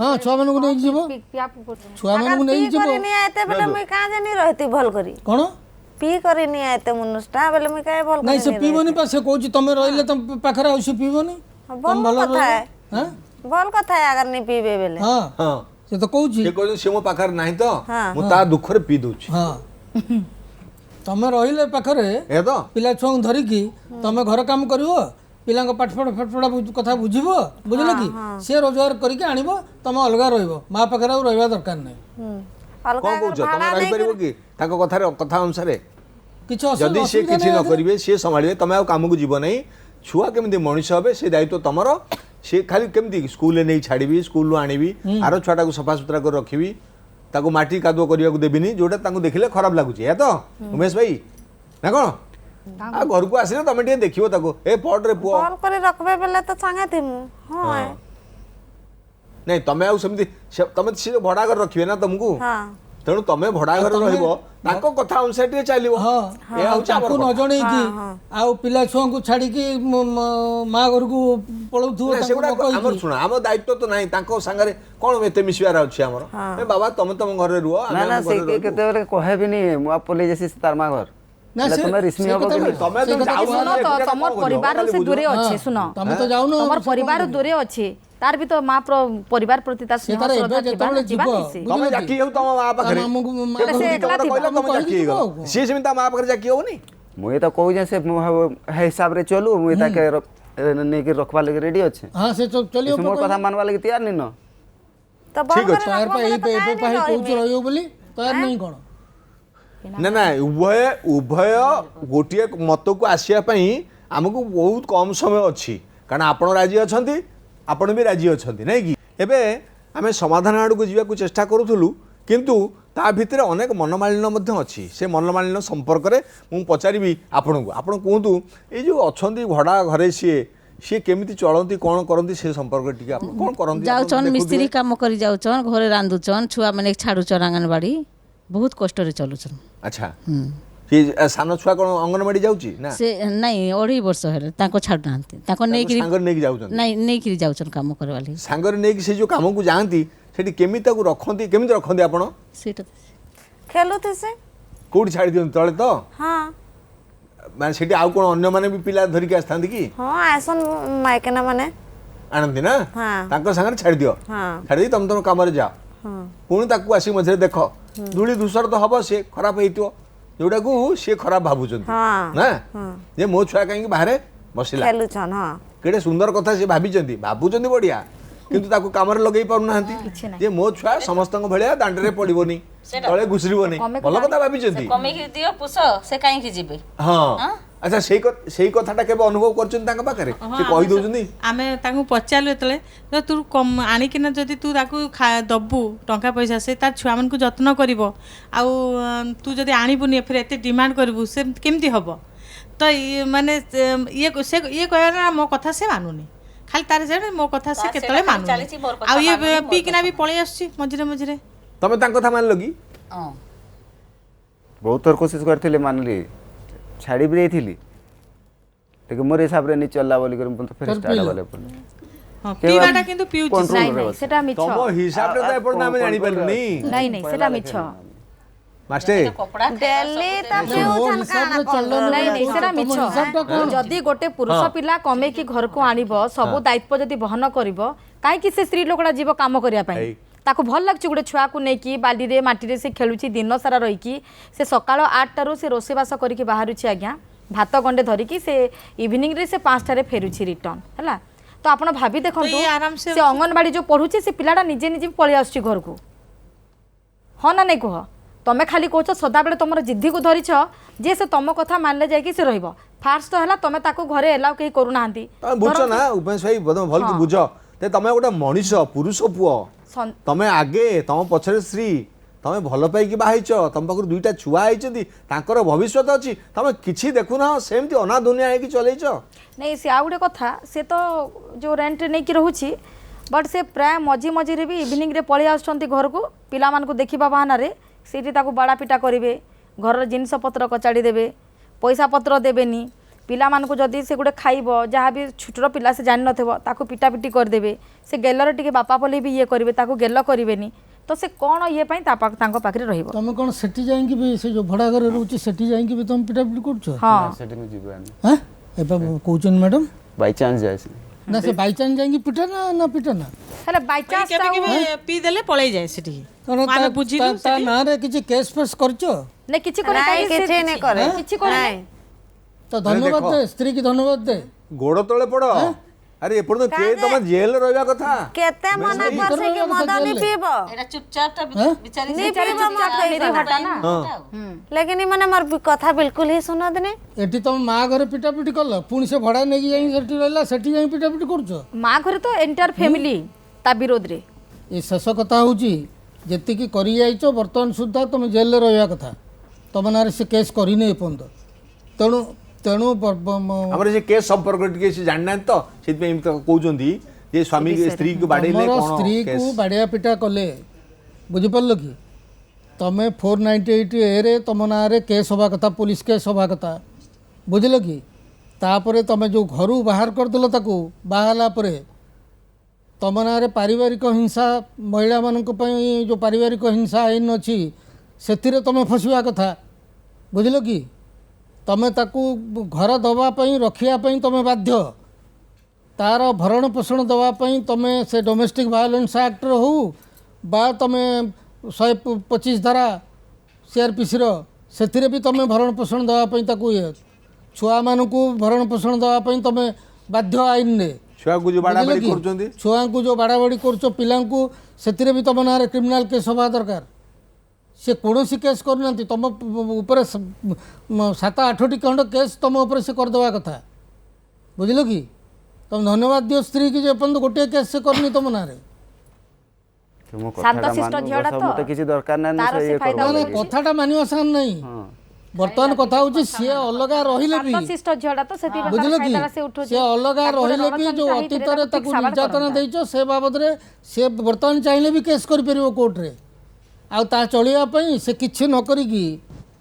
ହଁ ଛୁଆମାନଙ୍କୁ ନେଇକି ଯିବ ଛୁଆମାନଙ୍କୁ ନେଇକି ଯିବ करी नहीं आते बोले मुई काजे नहीं रहती भल करी କ'ଣ पी करी नहीं आते मुनुष्टा बोले मुई काहे भल ନାଇଁ ସେ करी ପିଇବନି ପା ସେ କହୁଛି ତମେ ରହିଲେ ତମ ପାଖରେ ଆଉ ସେ ପିଇବନି भल कथा है ହଁ भल कथा है अगर नहीं पीबे बेले ହଁ ହଁ ସେ ତ କହୁଛି ସେ କହୁଛନ୍ତି ସେ ମୋ ପାଖରେ ନାହିଁ ତ ହଁ। ମୁଁ ତା ଦୁଃଖରେ ପିଇ ଦଉଛି ହଁ ତମେ ରହିଲେ ପାଖରେ ଏ ତ ପିଲା ଛୁଆଙ୍କୁ ଧରିକି ତମେ ଘର କାମ କରିବ ପିଲାଙ୍କ ପାଠପଢ଼ା କଥା ବୁଝିବ ବୁଝିଲ କି ସିଏ ରୋଜଗାର କରିକି ଆଣିବ ତମେ ଅଲଗା ରହିବ ମା ପାଖରେ ଆଉ ରହିବା ଦରକାର ନାହିଁ କଣ କହୁଛ ତମେ ରହିପାରିବ କି ତାଙ୍କ କଥା ଅନୁସାରେ କିଛି ଯଦି ସେ କିଛି ନ କରିବେ ସିଏ ସମ୍ଭାଳିବେ ତମେ ଆଉ କାମକୁ ଯିବ ନାହିଁ ଛୁଆ କେମିତି ମଣିଷ ହେବେ ସେ ଦାୟିତ୍ୱ ତମର ସେ ଖାଲି କେମିତି ସ୍କୁଲରେ ନେଇ ଛାଡ଼ିବି ସ୍କୁଲରୁ ଆଣିବି ଆର ଛୁଆଟାକୁ ସଫାସୁତୁରା କରି ରଖିବି ତାକୁ ମାଟି କାଦୁଅ କରିବାକୁ ଦେବିନି ଯୋଉଟା ତାଙ୍କୁ ଦେଖିଲେ ଖରାପ ଲାଗୁଛି ଏହା ତ ଉମେଶ ଭାଇ ନା କଣ ଆଉ ଘରକୁ ଆସିଲେ ତମେ ଟିକେ ଦେଖିବ ତାକୁ ଏ ପଟରେ ପୁଅ କଲ୍ କରି ରଖବେ ବେଲେ ତ ସାଙ୍ଗେ ଥିମୁ ହଁ ନାଇଁ ତମେ ଆଉ ସେମିତି ତମେ ସେ ଭଡ଼ା ଘର ରଖିବେ ନା ତମକୁ ତେଣୁ ତମେ ଭଡ଼ା ଘରେ ରହିବ ତାଙ୍କ କଥା ଅନୁସାରେ ଟିକେ ଚାଲିବ ତାକୁ ନ ଜଣେଇକି ଆଉ ପିଲା ଛୁଆଙ୍କୁ ଛାଡିକି ମା ଘରକୁ ପଳଉଥିବ ଆମର ଶୁଣ ଆମ ଦାୟିତ୍ୱ ତ ନାହିଁ ତାଙ୍କ ସାଙ୍ଗରେ କଣ ଏତେ ମିଶିବାର ଅଛି ଆମର ଏ ବାବା ତମେ ତମ ଘରେ ରୁହ ନା ନା ସେ କେତେବେଳେ କହିବିନି ମୁଁ ପଳେଇ ଯାସି ତାର ମା ଘର ତମେ ରିସ୍ମି ହବ କି ତମେ ତମର ପରିବାର ସେ ଦୂରେ ଅଛି ଶୁଣ ତମେ ତ ଯାଉନ ତମର ପରିବାର ଦୂରେ ଅଛି ତାର ବି ତ ମା ପରିବାର ପ୍ରତି ତା ସ୍ନେହ ଶ୍ରଦ୍ଧା ଥିବ ନା ଯିବା ତମେ ଜାକି ହେଉ ତମ ମା ପାଖରେ ସିଏ ସେମିତି ତା ମା ପାଖରେ ଜାକି ହବନି ମୁଇଁ ତ କହୁଛେ ସେ ହିସାବରେ ଚଲୁ ମୁଇଁ ତାକେ ନେଇକି ରଖବା ଲାଗି ରେଡି ଅଛି ହଁ ସେ ଚଲିବ ମୋର କଥା ମାନବା ଲାଗି ତୟାର ନି ନ ଠିକ ଅଛି କହୁଛୁ ରହିବ ବୋଲି ତୟାର ନାହିଁ କଣ ନା ନା ଉଭୟ ଗୋଟିଏ ମତକୁ ଆସିବା ପାଇଁ ଆମକୁ ବହୁତ କମ୍ ସମୟ ଅଛି କାରଣ ଆପଣ ରାଜି ଅଛନ୍ତି ଆପଣ ବି ରାଜି ଅଛନ୍ତି ନାଇଁ କି ଏବେ ଆମେ ସମାଧାନ ଆଡ଼କୁ ଯିବାକୁ ଚେଷ୍ଟା କରୁଥିଲୁ କିନ୍ତୁ ତା ଭିତରେ ଅନେକ ମନମାଳିନ୍ୟ ମଧ୍ୟ ଅଛି ସେ ମନମାଳିନ୍ୟ ସମ୍ପର୍କରେ ମୁଁ ପଚାରିବି ଆପଣଙ୍କୁ ଆପଣ କୁହନ୍ତୁ ଏଇ ଯେଉଁ ଅଛନ୍ତି ଭଡ଼ା ଘରେ ସିଏ କେମିତି ଚଳନ୍ତି କ'ଣ କରନ୍ତି ସେ ସମ୍ପର୍କରେ ଟିକେ ଆପଣ କ'ଣ କରନ୍ତି ଯାଉଛନ୍ ମିସ୍ତ୍ରୀ କାମ କରି ଯାଉଛନ୍ ଘରେ ରାନ୍ଧୁଛନ୍ ଛୁଆମାନେ ଛାଡ଼ୁଛନ୍ ଅଙ୍ଗନବାଡ଼ି ବହୁତ କଷ୍ଟରେ ଚଲୁଛନ୍ ଆଚ୍ଛା ସାନ ଛୁଆ କ'ଣ ଅଙ୍ଗନବାଡ଼ି ଯାଉଛି ନା ସେ ନାଇଁ 2.5 ବର୍ଷ ହେଲେ ତାଙ୍କୁ ଛାଡ଼ୁନାହାନ୍ତି ତାଙ୍କୁ ନେଇକି ଯାଉଛନ୍ତି ନାଇଁ ନେଇକିରି ଯାଉଛନ୍ କାମ କରିବା ଲାଗି ସାଙ୍ଗରେ ନେଇକି ସେ ଯେଉଁ କାମକୁ ଯାଆନ୍ତି ସେଠି କେମିତି ତାକୁ ରଖନ୍ତି କେମିତି ରଖନ୍ତି ଆପଣ ସେଇଟା ଖେଲୁଥି ସେ କୋଉଠି ଛାଡ଼ି ଦିଅନ୍ତି ତଳେ ତ ହଁ ମାନେ ସେଠି ଆଉ କ'ଣ ଅନ୍ୟମାନେ ବି ପିଲା ଧରିକି ଆସିଥାନ୍ତି କି ହଁ ଆସନ୍ ମାଇକେନା ମାନେ ଆଣନ୍ତି ନା ତାଙ୍କ ସାଙ୍ଗରେ ଛାଡ଼ିଦିଅ ଛାଡ଼ିଦେଇ ତମେ ତମ କାମରେ ଯାଅ ପୁଣି ତାକୁ ଆସିକି ମଝିରେ ଦେଖ ଧୂଳି ଧୂସର ତ ହବ ସିଏ ଖରାପ ହେଇଥିବ ଯୋଉଟାକୁ ସିଏ ଖରାପ ଭାବୁଛନ୍ତି ନା ଯେ ମୋ ଛୁଆ କାହିଁକି ବାହାରେ ବସିଲା କେଡ଼େ ସୁନ୍ଦର କଥା ସିଏ ଭାବୁଛନ୍ତି ବଢିଆ କିନ୍ତୁ ତାକୁ କାମରେ ଲଗେଇ ପାରୁନାହାନ୍ତି ଯେ ମୋ ଛୁଆ ସମସ୍ତଙ୍କ ଭଳିଆ ଦାଣ୍ଡରେ ପଡ଼ିବନି ତଳେ ଘୁଷରିବନି ଭଲ କଥା ଭାବିଛନ୍ତି ହଁ ଆଚ୍ଛା ସେଇ କଥାଟା କେବେ ଅନୁଭବ କରିଛନ୍ତି ତାଙ୍କ ପାଖରେ ସେ କହି ଦଉଛନ୍ତି ଆମେ ତାଙ୍କୁ ପଚାରିଲୁ ଯେତେବେଳେ ତୁ ଆଣିକିନା ଯଦି ତୁ ତାକୁ ଦବୁ ଟଙ୍କା ପଇସା ସେ ତାର ଛୁଆମାନଙ୍କୁ ଯତ୍ନ କରିବ ଆଉ ତୁ ଯଦି ଆଣିବୁନି ଫେରେ ଏତେ ଡିମାଣ୍ଡ କରିବୁ ସେ କେମିତି ହବ ତ ମାନେ ଇଏ କହିବା ନା ମୋ କଥା ସେ ମାନୁନି ଖାଲି ତାର ମୋ କଥା ସେ କେତେବେଳେ ମାନୁନି ଆଉ ଇଏ ପିଇକିନା ବି ପଳେଇ ଆସୁଛି ମଝିରେ ମଝିରେ ତମେ ତାଙ୍କ କଥା ମାନିଲ କି ବହୁତ ଥର କୋशिश କରିଥିଲି ମାନିଲି ଛାଡ଼ି ବି ଦେଇଥିଲି ଟିକେ ମୋର ହିସାବରେ ନି ଚଲଲା ବୋଲି କରି ମୁଁ ତ ଫେର ଷ୍ଟାର୍ଟ ହବାଲେ ପଡିଲା ହଁ ପିବାଟା କିନ୍ତୁ ପିଉଚି ନାଇଁ ସେଟା ମିଛ ତମ ହିସାବରେ ତ ଏପଟ ଆମେ ଜାଣି ପାରିଲୁନି ନାଇଁ ସେଟା ମିଛ ମାଷ୍ଟେ ଡେଲି ତା ପିଉଛନ୍ କାଣା ନାଇଁ ସେଟା ମିଛ ଯଦି ଗୋଟେ ପୁରୁଷ ପିଲା କମେଇକି ଘରକୁ ଆଣିବ ସବୁ ଦାୟିତ୍ୱ ଯଦି ବହନ କରିବ କାହିଁକି ସେ ସ୍ତ୍ରୀ ଲୋକଟା ଯିବ କାମ କରିବା ପାଇଁ ତାକୁ ଭଲ ଲାଗୁଛି ଗୋଟେ ଛୁଆକୁ ନେଇକି ବାଲିରେ ମାଟିରେ ସେ ଖେଳୁଛି ଦିନ ସାରା ରହିକି ସେ ସକାଳ 8ଟାରୁ ସେ ରୋଷେଇବାସ କରିକି ବାହାରୁଛି ଆଜ୍ଞା ଭାତ ଗଣ୍ଡେ ଧରିକି ସେ ଇଭିନିଂରେ ସେ 5ଟାରେ ଫେରୁଛି ରିଟର୍ନ ହେଲା ତ ଆପଣ ଭାବି ଦେଖନ୍ତୁ ସେ ଅଙ୍ଗନବାଡ଼ି ଯେଉଁ ପଢ଼ୁଛି ସେ ପିଲାଟା ନିଜେ ନିଜେ ପଳେଇ ଆସୁଛି ଘରକୁ ହଁ ନା ନାଇଁ କୁହ ତମେ ଖାଲି କହୁଛ ସଦାବେଳେ ତମର ଜିଦ୍ଦିକୁ ଧରିଛ ଯେ ସେ ତମ କଥା ମାନିଲେ ଯାଇକି ସେ ରହିବ ଫାର୍ଷ୍ଟ ତ ହେଲା ତମେ ତାକୁ ଘରେ ଏଲାଉ କେହି କରୁନାହାନ୍ତି ବୁଝ ନା ଉପେଶ ଭାଇ ଭଲ ବୁଝ ତମେ ଗୋଟେ ମଣିଷ ପୁରୁଷ ପୁଅ ତମେ ଆଗେ ତମ ପଛରେ ସ୍ତ୍ରୀ ତମେ ଭଲ ପାଇକି ବାହାଇଛ ତମ ପାଖରୁ 2ଟା ଛୁଆ ହେଇଛନ୍ତି ତାଙ୍କର ଭବିଷ୍ୟତ ଅଛି ତମେ କିଛି ଦେଖୁନ ସେମିତି ଅନାଧୁନିଆ ହେଇକି ଚଲେଇଛ ନାଇଁ ସେ ଆଉ ଗୋଟେ କଥା ସେ ତ ଯେଉଁ ରେଣ୍ଟରେ ନେଇକି ରହୁଛି ବଟ୍ ସେ ପ୍ରାୟ ମଝିରେ ବି ଇଭିନିଂରେ ପଳେଇ ଆସୁଛନ୍ତି ଘରକୁ ପିଲାମାନଙ୍କୁ ଦେଖିବା ବାହାନାରେ ସେଇଠି ତାକୁ ବାଡ଼ାପିଟା କରିବେ ଘରର ଜିନିଷପତ୍ର କଚାଡ଼ି ଦେବେ ପଇସା ପତ୍ର ଦେବେନି ପିଲାମାନଙ୍କୁ ଯଦି ସେ ଗୋଟେ ଖାଇବ ଯାହା ବି ଛୋଟ ପିଲା ସେ ଜାଣିନଥିବ ତାକୁ ପିଟାପିଟି କରିଦେବେ ସେ ଗେଲରେ ଟିକେ ବାପା ବୋଲି ବି ଇଏ କରିବେ ତାକୁ ଗେଲ କରିବେନି ତ ସେ କ'ଣ ଇଏ ପାଇଁ ତାଙ୍କ ପାଖରେ ରହିବ ତମେ କ'ଣ ସେଠି ଯାଇକି ବି ସେ ଯେଉଁ ଭଡ଼ା ଘରେ ରହୁଛି ସେଠି ଯାଇକି ବି ତମେ ପିଟାପିଟି କରୁଛ ହଁ ସେଠି ମୁଁ ଯିବାନି ଏବେ କହୁଛନ୍ତି ମ୍ୟାଡ଼ାମ୍ ବାଇ ଚାନ୍ସ ଯାଇସି ନା ସେ ବାଇ ଚାନ୍ସ ଯାଇକି ପିଟା ନା ହେଲେ ବାଇ ଚାନ୍ସ ପିଇ ଦେଲେ ପଳେଇ ଯାଏ ସେଠିକି ଆମେ ବୁଝିଲୁ ତା ନାଁରେ କିଛି କେସ୍ ଫେସ୍ କରିଛ ନାଇଁ କିଛି କରି କିଛି ନାଇଁ करे କିଛି କରି ତ ଧନ୍ୟବାଦ ଦେ ସ୍ତ୍ରୀ କି ଧନ୍ୟବାଦ ଦେ ଗୋଡ଼ ତଳେ ପଡ଼ ଆରେ ଏପଟେ ତ କେ ତମ ଜେଲ ରହିବା କଥା କେତେ ମନା କରছে କି ମଦ ନି ପିଇବ এটা চুপচাপটা বিচারি নি ପିଇବ ମଦ लेकिन মানে मोर কথা बिल्कुल ही सुन दिने ଏଠି ତମ ମା ଘରେ ପିଟାପିଟି କଲ ପୁଣି ସେ ଭଡ଼ା ନେଇକି ଯାଇ ସେଠି ରହିଲା ସେଠି ଯାଇ ପିଟାପିଟି କରୁଛ ମା ଘରେ ତ ଏଣ୍ଟାୟାର ଫ୍ୟାମିଲି ତା ବିରୋଧରେ ଏ ଶେଷ କଥା ହେଉଛି ଯେତିକି କରି ଯାଇଛ ବର୍ତ୍ତମାନ ସୁଦ୍ଧା ତମେ ଜେଲରେ ରହିବା କଥା ତମ ନାଁରେ ସେ କେସ୍ କରିନି ଏପର୍ଯ୍ୟନ୍ତ ତେଣୁ ତେଣୁ ଆମର ସେ କେସ୍ ସମ୍ପର୍କ ଟିକେ ସେ ଜାଣିନାହାନ୍ତି ତ ସେଥିପାଇଁ ଏମିତି କହୁଛନ୍ତି ଯେ ସ୍ୱାମୀ ସ୍ତ୍ରୀକୁ ବାଡ଼େଇଲେ ତମର କ'ଣ ସ୍ତ୍ରୀକୁ ବାଡ଼ିଆ ପିଟା କଲେ ବୁଝିପାରିଲ କି ତମେ 498A ତମ ନାଁରେ କେସ୍ ହେବା କଥା ପୋଲିସ କେସ୍ ହେବା କଥା ବୁଝିଲ କି ତାପରେ ତମେ ଯେଉଁ ଘରୁ ବାହାର କରିଦେଲ ତାକୁ ବାହା ହେଲା ପରେ ତମ ନାଁରେ ପାରିବାରିକ ହିଂସା ମହିଳାମାନଙ୍କ ପାଇଁ ଯେଉଁ ପାରିବାରିକ ହିଂସା ଆଇନ ଅଛି ସେଥିରେ ତମେ ଫସିବା କଥା ବୁଝିଲ କି ତମେ ତାକୁ ଘର ଦେବା ପାଇଁ ରଖିବା ପାଇଁ ତମେ ବାଧ୍ୟ ତାର ଭରଣ ପୋଷଣ ଦେବା ପାଇଁ ତମେ ସେ ଡୋମେଷ୍ଟିକ୍ ଭାୟୋଲେନ୍ସ ଆକ୍ଟର ହେଉ ବା ତମେ 125 ଧାରା CRPCର ସେଥିରେ ବି ତମେ ଭରଣ ପୋଷଣ ଦେବା ପାଇଁ ତାକୁ ଛୁଆମାନଙ୍କୁ ଭରଣ ପୋଷଣ ଦେବା ପାଇଁ ତମେ ବାଧ୍ୟ ଆଇନରେ ଛୁଆକୁ ଯେଉଁ ବାଡ଼ାବାଡ଼ି କରୁଛନ୍ତି ଛୁଆଙ୍କୁ ଯେଉଁ ବାଡ଼ାବାଡ଼ି କରୁଛ ପିଲାଙ୍କୁ ସେଥିରେ ବି ତମ ନାଁରେ କ୍ରିମିନାଲ କେସ୍ ହେବା ଦରକାର ସେ କୌଣସି କେସ୍ କରୁନାହାନ୍ତି ତମ ଉପରେ 7-8ଟି ଖଣ୍ଡ କେସ୍ ତମ ଉପରେ ସେ କରିଦେବା କଥା ବୁଝିଲ କି ତମେ ଧନ୍ୟବାଦ ଦିଅ ସ୍ତ୍ରୀ କି ଯେ ଏପର୍ଯ୍ୟନ୍ତ ଗୋଟିଏ କେସ୍ ସେ କରିନି ତମ ନାଁରେ କିଛି ଦରକାର ନାହିଁ କଥାଟା ମାନିବା ସାନ ନାହିଁ ବର୍ତ୍ତମାନ କଥା ହେଉଛି ସିଏ ଅଲଗା ରହିଲେ ବି ବୁଝିଲ କି ସିଏ ଅଲଗା ରହିଲେ ବି ଯେଉଁ ଅତୀତରେ ତାକୁ ନିର୍ଯାତନା ଦେଇଛ ସେ ବାବଦରେ ସେ ବର୍ତ୍ତମାନ ଚାହିଁଲେ ବି କେସ୍ କରିପାରିବ କୋର୍ଟରେ ଆଉ ତା ଚଳିବା ପାଇଁ ସେ କିଛି ନ କରିକି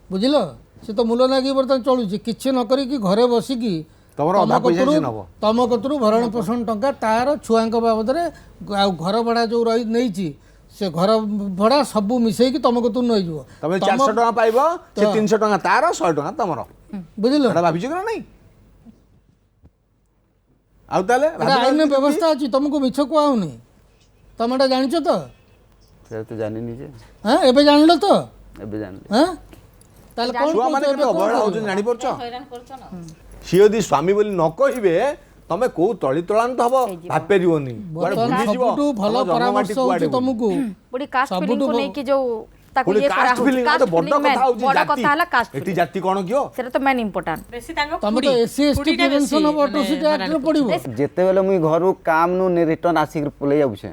ବୁଝିଲ ସେ ତ ମୂଲ ନାଗି ବର୍ତ୍ତମାନ ଚଳୁଛି କିଛି ନ କରିକି ଘରେ ବସିକି ତମ କତରୁ ଭରଣ ପୋଷଣ ଟଙ୍କା ତାର ଛୁଆଙ୍କ ବାବଦରେ ଆଉ ଘର ଭଡ଼ା ଯେଉଁ ନେଇଛି ସେ ଘର ଭଡ଼ା ସବୁ ମିଶେଇକି ତମ କତରୁ ନେଇଯିବ ତମେ 400 ଟଙ୍କା ପାଇବ ସେ 300 ଟଙ୍କା ତାର 100 ଟଙ୍କା ତମର ବୁଝିଲ ଏଟା ଭାବିଛ କି ନାଇଁ ଆଉ ତାହେଲେ ଆଇନ ବ୍ୟବସ୍ଥା ଅଛି ତମକୁ ମିଛ କୁହା ହଉନି ତମେ ଏଟା ଜାଣିଛ ତ ତ ଜାଣିନି ଯେ হ্যাঁ ଏବେ ଜାଣିଲ ତ ଏବେ ଜାଣିଲି হ্যাঁ ତାହେଲେ কোন ଛୁଆ ମାନେ କେତେ ଅବହେଳା ହଉଛନ୍ତି ଜାଣିପାରୁଛ ସିଏ ଯଦି ସ୍ୱାମୀ ବୋଲି ନ କହିବେ ତମେ କୋଉ ତଳି ତଳାନ୍ତ ହବ ଭାବିପାରିବନି ସବୁଠୁ ଭଲ ପରାମର୍ଶ ହଉଛି ତମକୁ ବଡି କାଷ୍ଟ ଫିଲିଂ କୁ ନେଇକି ଯୋଉ ତାକୁ ଇଏ କରା ହଉଛି କାଷ୍ଟ ବଡ କଥା ହଉଛି ଜାତି ଏଠି ଜାତି କ'ଣ କିଅ ସେଟା ତ ମେନ୍ ଇମ୍ପୋର୍ଟାଣ୍ଟ ବେଶୀ ତାଙ୍କ ତମେ ତ SC ST ପ୍ରିଭେନ୍ସନ ଅଫ ଅଟ୍ରୋସିଟି ଆକ୍ଟରେ ପଡିବ ଯେତେବେଳେ ମୁଇଁ ଘରୁ କାମ ନୁ ରିଟର୍ନ ଆସିକି ପଳେଇ ଯାଉଛେ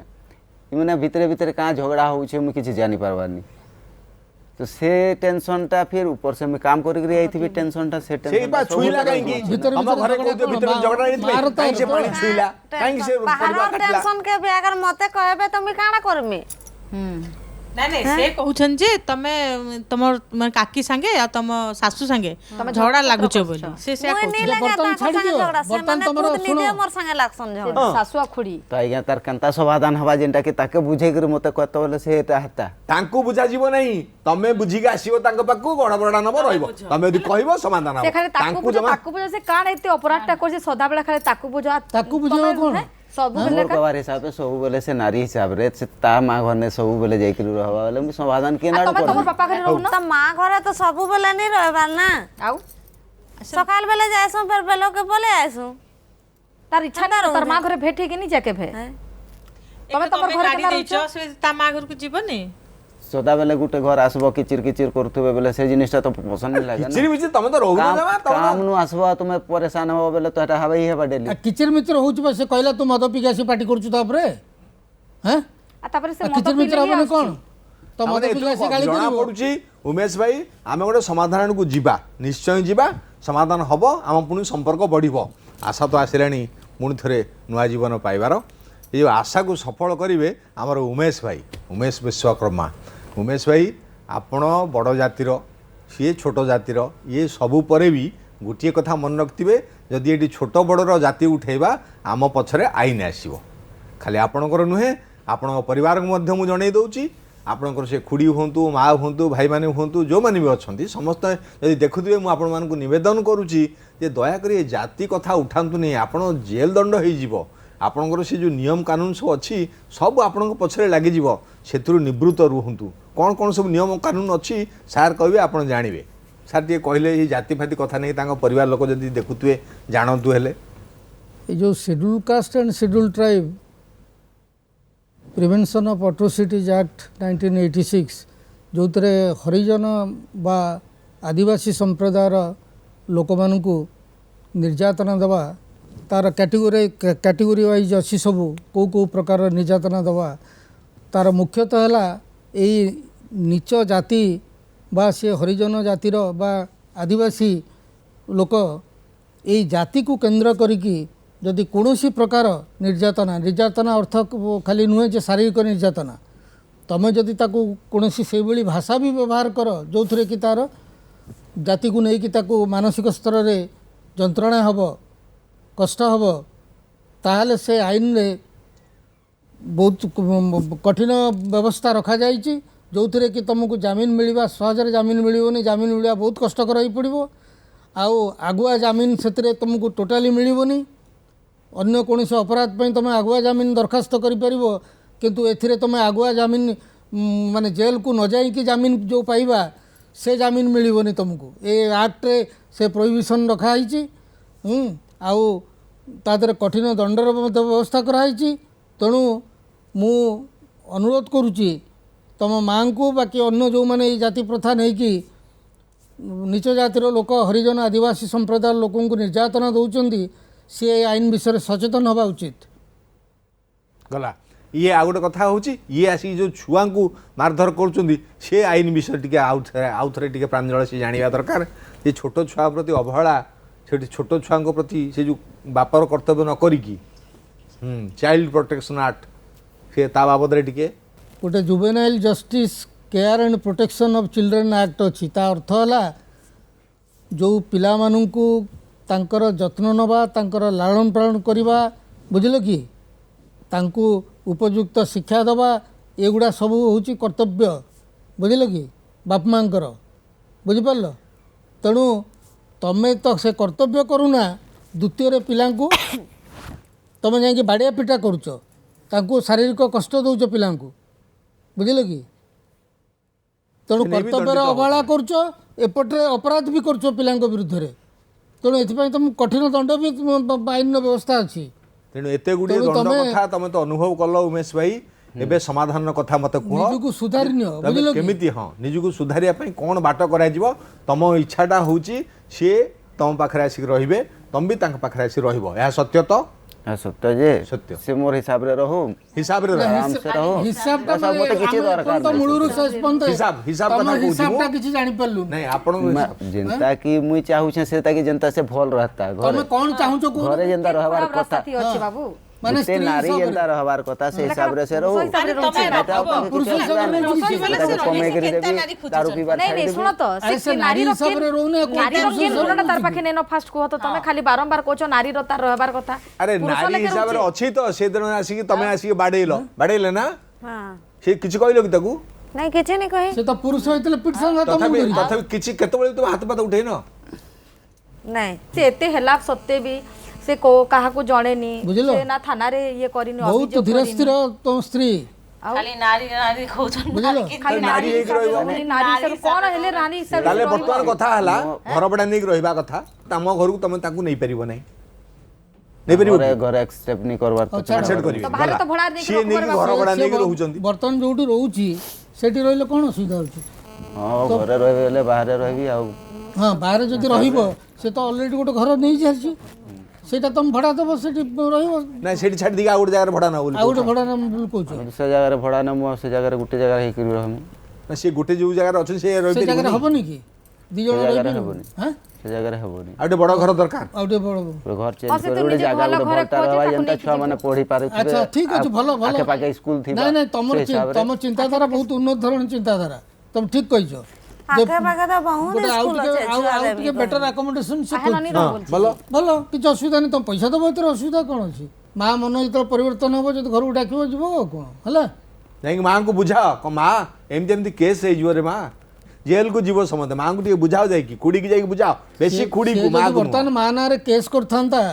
ମାନେ ଭିତରେ ଭିତରେ କାଁ ଝଗଡ଼ା ହଉଛେ ମୁଁ କିଛି ଜାଣି ପାରବାନି तो से टेंशन टा फिर ऊपर से मैं काम करके आई थी टेंशन टा से सेही बा छुईला काई की हम घरे को भीतर झगड़ा नहीं काई से पानी छुईला काई से परिवार काटला टेंशन के भी अगर मते कहबे त मी काना करमी नहीं नहीं से कहउछन जे तमे तमर काकी संगे आ तम सासू संगे झगड़ा लागुछ बोली से बर्तन छाड़ी दियो बर्तन तमरो सुनो मोर संगे लागसन झगड़ा सासुआ खुड़ी तो आज्ञा तार कंता समाधान हवा जेंटा कि ताके बुझे कर मते कहत बोले से एटा हता तांको बुझा जीवो नहीं तमे बुझी के आसीबो तांको पाकू गड़ा बड़ा नब रहइबो तमे यदि कहइबो समाधान से खाली ताकू बुझा से कान एते अपराधटा करजे सदा बेला खाली ताकू बुझा कोन सब बेले कबार हिसाब से सब बेले से नारी हिसाब रे से ता मां घर ने सब बेले जाई कर रहबा वाले हम समाधान के ना कर तमर पापा घर रहू त मां घरे तो सब बेले नहीं रहबाल ना आउ सकाल बेले जायसु फिर बेलो के बोले आयसु तार इच्छा ना तार मां घरे भेटे के नहीं जाके भे तमे तमर घर के रहू से ता मां घर को जीवनी सदा बेले गुटे घर आसबो किचिर किचिर करथुबे बेले से जिनिसटा तो पसंद नहीं लागे किचिर मिचिर तमे तो रहू ना काम नु आसबो तुमे परेशान हो बेले तो एटा हबई हेबा डेली किचिर मिचिर होउछ बस कहला तू मद पी के पार्टी करछु तापरे हैं आ तापरे से मद किचिर मिचिर होबे कोन तो मद पी के गाली जणा करिवो पडुची उमेश भाई आमे गोटे समाधान को जीवा निश्चय जीवा समाधान हबो आम पुनी संपर्क बढ़िबो आशा तो आसिलानी पुनी थरे नुआ जीवन पाइबार ये आशा को सफल करिवे हमर उमेश विश्वकर्मा उमेश भाई आपण बड़ जातिर सी छोट जातिर ये सबू परे भी गोटे कथा मन रखिथे जदि ये छोट बड़र जाति उठेबा आम पछरे आईन आसो खाली आपणकर नुहे आपण परिवार को मुझे जन दूची आपणकर से खुड़ी हूँ माँ हूँ भाई मैंने हूँ जो मैंने भी अच्छा समस्त यदि देखुए मुझे आपण मानक नवेदन करुच्ची दयाकोरी जाति कथा उठातु नहीं आप जेल दंड हो आपणकर से जो नियम कानून सब अच्छी सब आपण पछरे लगे से निवृत्त रुहतु कौन कौन सब नियम कानून अच्छी सार कहे आप जानवे सार टे कहले ये जाति फाति कथा नहीं परिवार लोक जब देखुए जानतु हेले ये जो schedule caste and schedule tribe prevention of atrocities act 1986 जो हरिजन बा आदिवासी संप्रदायर लोक मानू निर्यातना दवा तार कैटेगोरी वाइज अच्छी सब कौ प्रकार निर्यातना दवा तार मुख्यतः है यही नीच जाति बा से हरिजन जातिर बा आदिवासी लोक यही जाति को केंद्र करिकी जदि कौन प्रकार निर्यातना अर्थ खाली नुहे जे शारीरिक निर्यातना तुम जदि कौन से भाई भाषा भी व्यवहार कर जो थे कि तार जाति को लेकिन मानसिक स्तर में जंत्रणा हम कष्ट हम ताहले से आईन रे बहुत कठिन व्यवस्था रखा जाइए जो थे कि तुमको जमीन मिलवा सहजरे जमीन मिलनी जमीन मिलवा बहुत कष्टकर हो पड़ो आगुआ जमीन से तुमको टोटाली मिलनी अन्य कौन से अपराध पर तुम आगुआ जमीन दरखास्त करें किंतु एथिरे तुम आगुआ जमीन माने जेल को न जाइकी जमीन जो पाइबा से जमीन मिलनी तुमको ये आक्टे से प्रोहिबिशन रखाई आउ तादर कठिन दंडर व्यवस्था कराई तेणु मु अनुरोध करुच्ची तुम माँ को बाकी अन्य जो मैंने जाति प्रथा नहीं कि नीच जातिर लोक हरिजन आदिवासी संप्रदाय लोकों को निर्यातना दौरान सी आईन विषय सचेतन हवा उचित गला ये आ गोटे कथा हूँ ये आसिक जो छुआ को मारधर कर आईन विषय टी आउ थे टी प्रांजल से जाना दरकार ये छोट छुआ प्रति अवहेला से छोट छुआ प्रति से जो बापर कर्तव्य न करी चाइल्ड प्रोटेक्शन एक्ट से ता बाबद टिके गोटे juvenile justice care and protection of children act अच्छी ता अर्थ है जो पिला मानू तांकर जत्न नवा तांकर लालन पालन करवा बुझल कि तांकू उपयुक्त शिक्षा दवा एगुड़ा सब हूँ कर्तव्य बुझल कि बाप माँ बुझिपार तेणु तमें तो से कर्तव्य करूना द्वितीय पिला तुम जा बाड़िया पिटा करुच तांकू शारीरिक कष्ट दौच पिला बुझल कि तेणु कर्तव्यर अवहेला करुच एपटे अपराध भी करुच पिला विरुद्ध में तेणु ये तुम कठिन दंड भी आईन व्यवस्था अच्छी तेणु एत गुड़े दंड कथा तुम तो अनुभव कल उमेश भाई एबे समाधान कथा मत कह निजको सुधारी नियो केमिति हाँ निजको सुधारिया कौन बाट करा तुम इच्छाटा हूँ सी तुम पाखे आसिक रे तुम भी पाखे आसिक रहा सत्य तो सत्य जे सत्य से मोर हिसाब रे रहो हिसाब रे आराम से रहो हिसाब सब मते किछि दरकार तो मुळुरु सस्पेंड हिसाब हिसाब कथा कहू हिसाबटा किछि जानि परलु नहीं आपण जनता की मुई चाहू छे से ताकि जनता से भल रहता घर तमे कोन चाहू छो को घरे जनता रहबार कथा अच्छी बाबू माने से नारी जनता रहबार कथा से हिसाब रे से रहो पुरुष हिसाब रे किछि कमे करी देबी दारू पीबार नहीं नहीं सुनो तो अरे से नारी हिसाब रे रहने नारी रो के गुणटा तार पाखे नेनो फास्ट को तो तमे खाली बारंबार कोचो नारी रो तार रहबार कथा अरे नारी हिसाब रे अछि तो से दिन आसी तमे आसी बाडेले ना हां से किछि कहलो कि ताकू नहीं किछि नहीं कहे से तो पुरुष होइतले पिट संग तुम तथापि करी तथापि किछि केते बेले तुम हाथ पात उठे न नहीं से एते हेला सत्य भी से को काहा को जणेनी बुझलो? से ना थाना रे ये करिनी बहुत अभियोग धीरे स्थिर तुम स्त्री खाली नारी नारी कहउछन बुझलो? खाली नारी एक रहइबो नारी सब कोन हेले रानी सब ताले वर्तमान कथा हला घर बडा नै रहिबा कथा तम घर को तमे ताकू नै परिबो नै नै परिबो घरे घरे एक्सेप्ट नहीं करबार तो एक्सेप्ट करिवे तो बाहर तो भड़ा देके सी नै घर बडा नै रहउचंती बर्तन जोटी रहउची सेठी रहिले कोन असुविधा होची हां घरे रहबे बाहर रहबी आ हाँ बाहर जदि रहिबो से तो ऑलरेडी गोटे घर नहीं जाछि सेटा तुम भड़ा दबो सेठी रहिबो नै सेठी छाड़ दिगा गोटे जगह भडा ना बोली आ गोटे भड़ा नाम कहउछ से जगह रे भड़ा न से जगह रे गुटे जगह हे करी रहम ना से गोटे जो जगह अछि से रहि से जगह परिबो हबनी कि दी जण रहिबो हां से जगह रे हबोनी आटे बड़ घर दरकार आउटे बड़ घर चेंज कर गोटे जगह गोटे भलता रहबा जनता छुआ माने पढ़ी पारे अच्छा ठीक अछि भलो भलो आके पाके स्कूल थी नहीं नहीं तम चिंताधारा बहुत उन्नत धरण चिंताधारा तुम ठीक कहिছো आगे बागे तो बहुत गोटे स्कूल आउ अच्छे बेटर अकोमोडेशन से बोलो भलो किछ असुविधा नहीं तुम पैसा दबो एतर असुविधा कोन अछि मां मन जत परिवर्तन हो जत घर डाकिबो जीवो कोन हला नहीं मां को बुझा को मां एम जेमती केस हे जिवो रे मां जेल को जीवो समझ मां को टिके बुझाओ जाय कि कुड़ी की जाय कि बुझाओ बेसी कुड़ी को मां को वर्तमान मां ना रे केस करथांता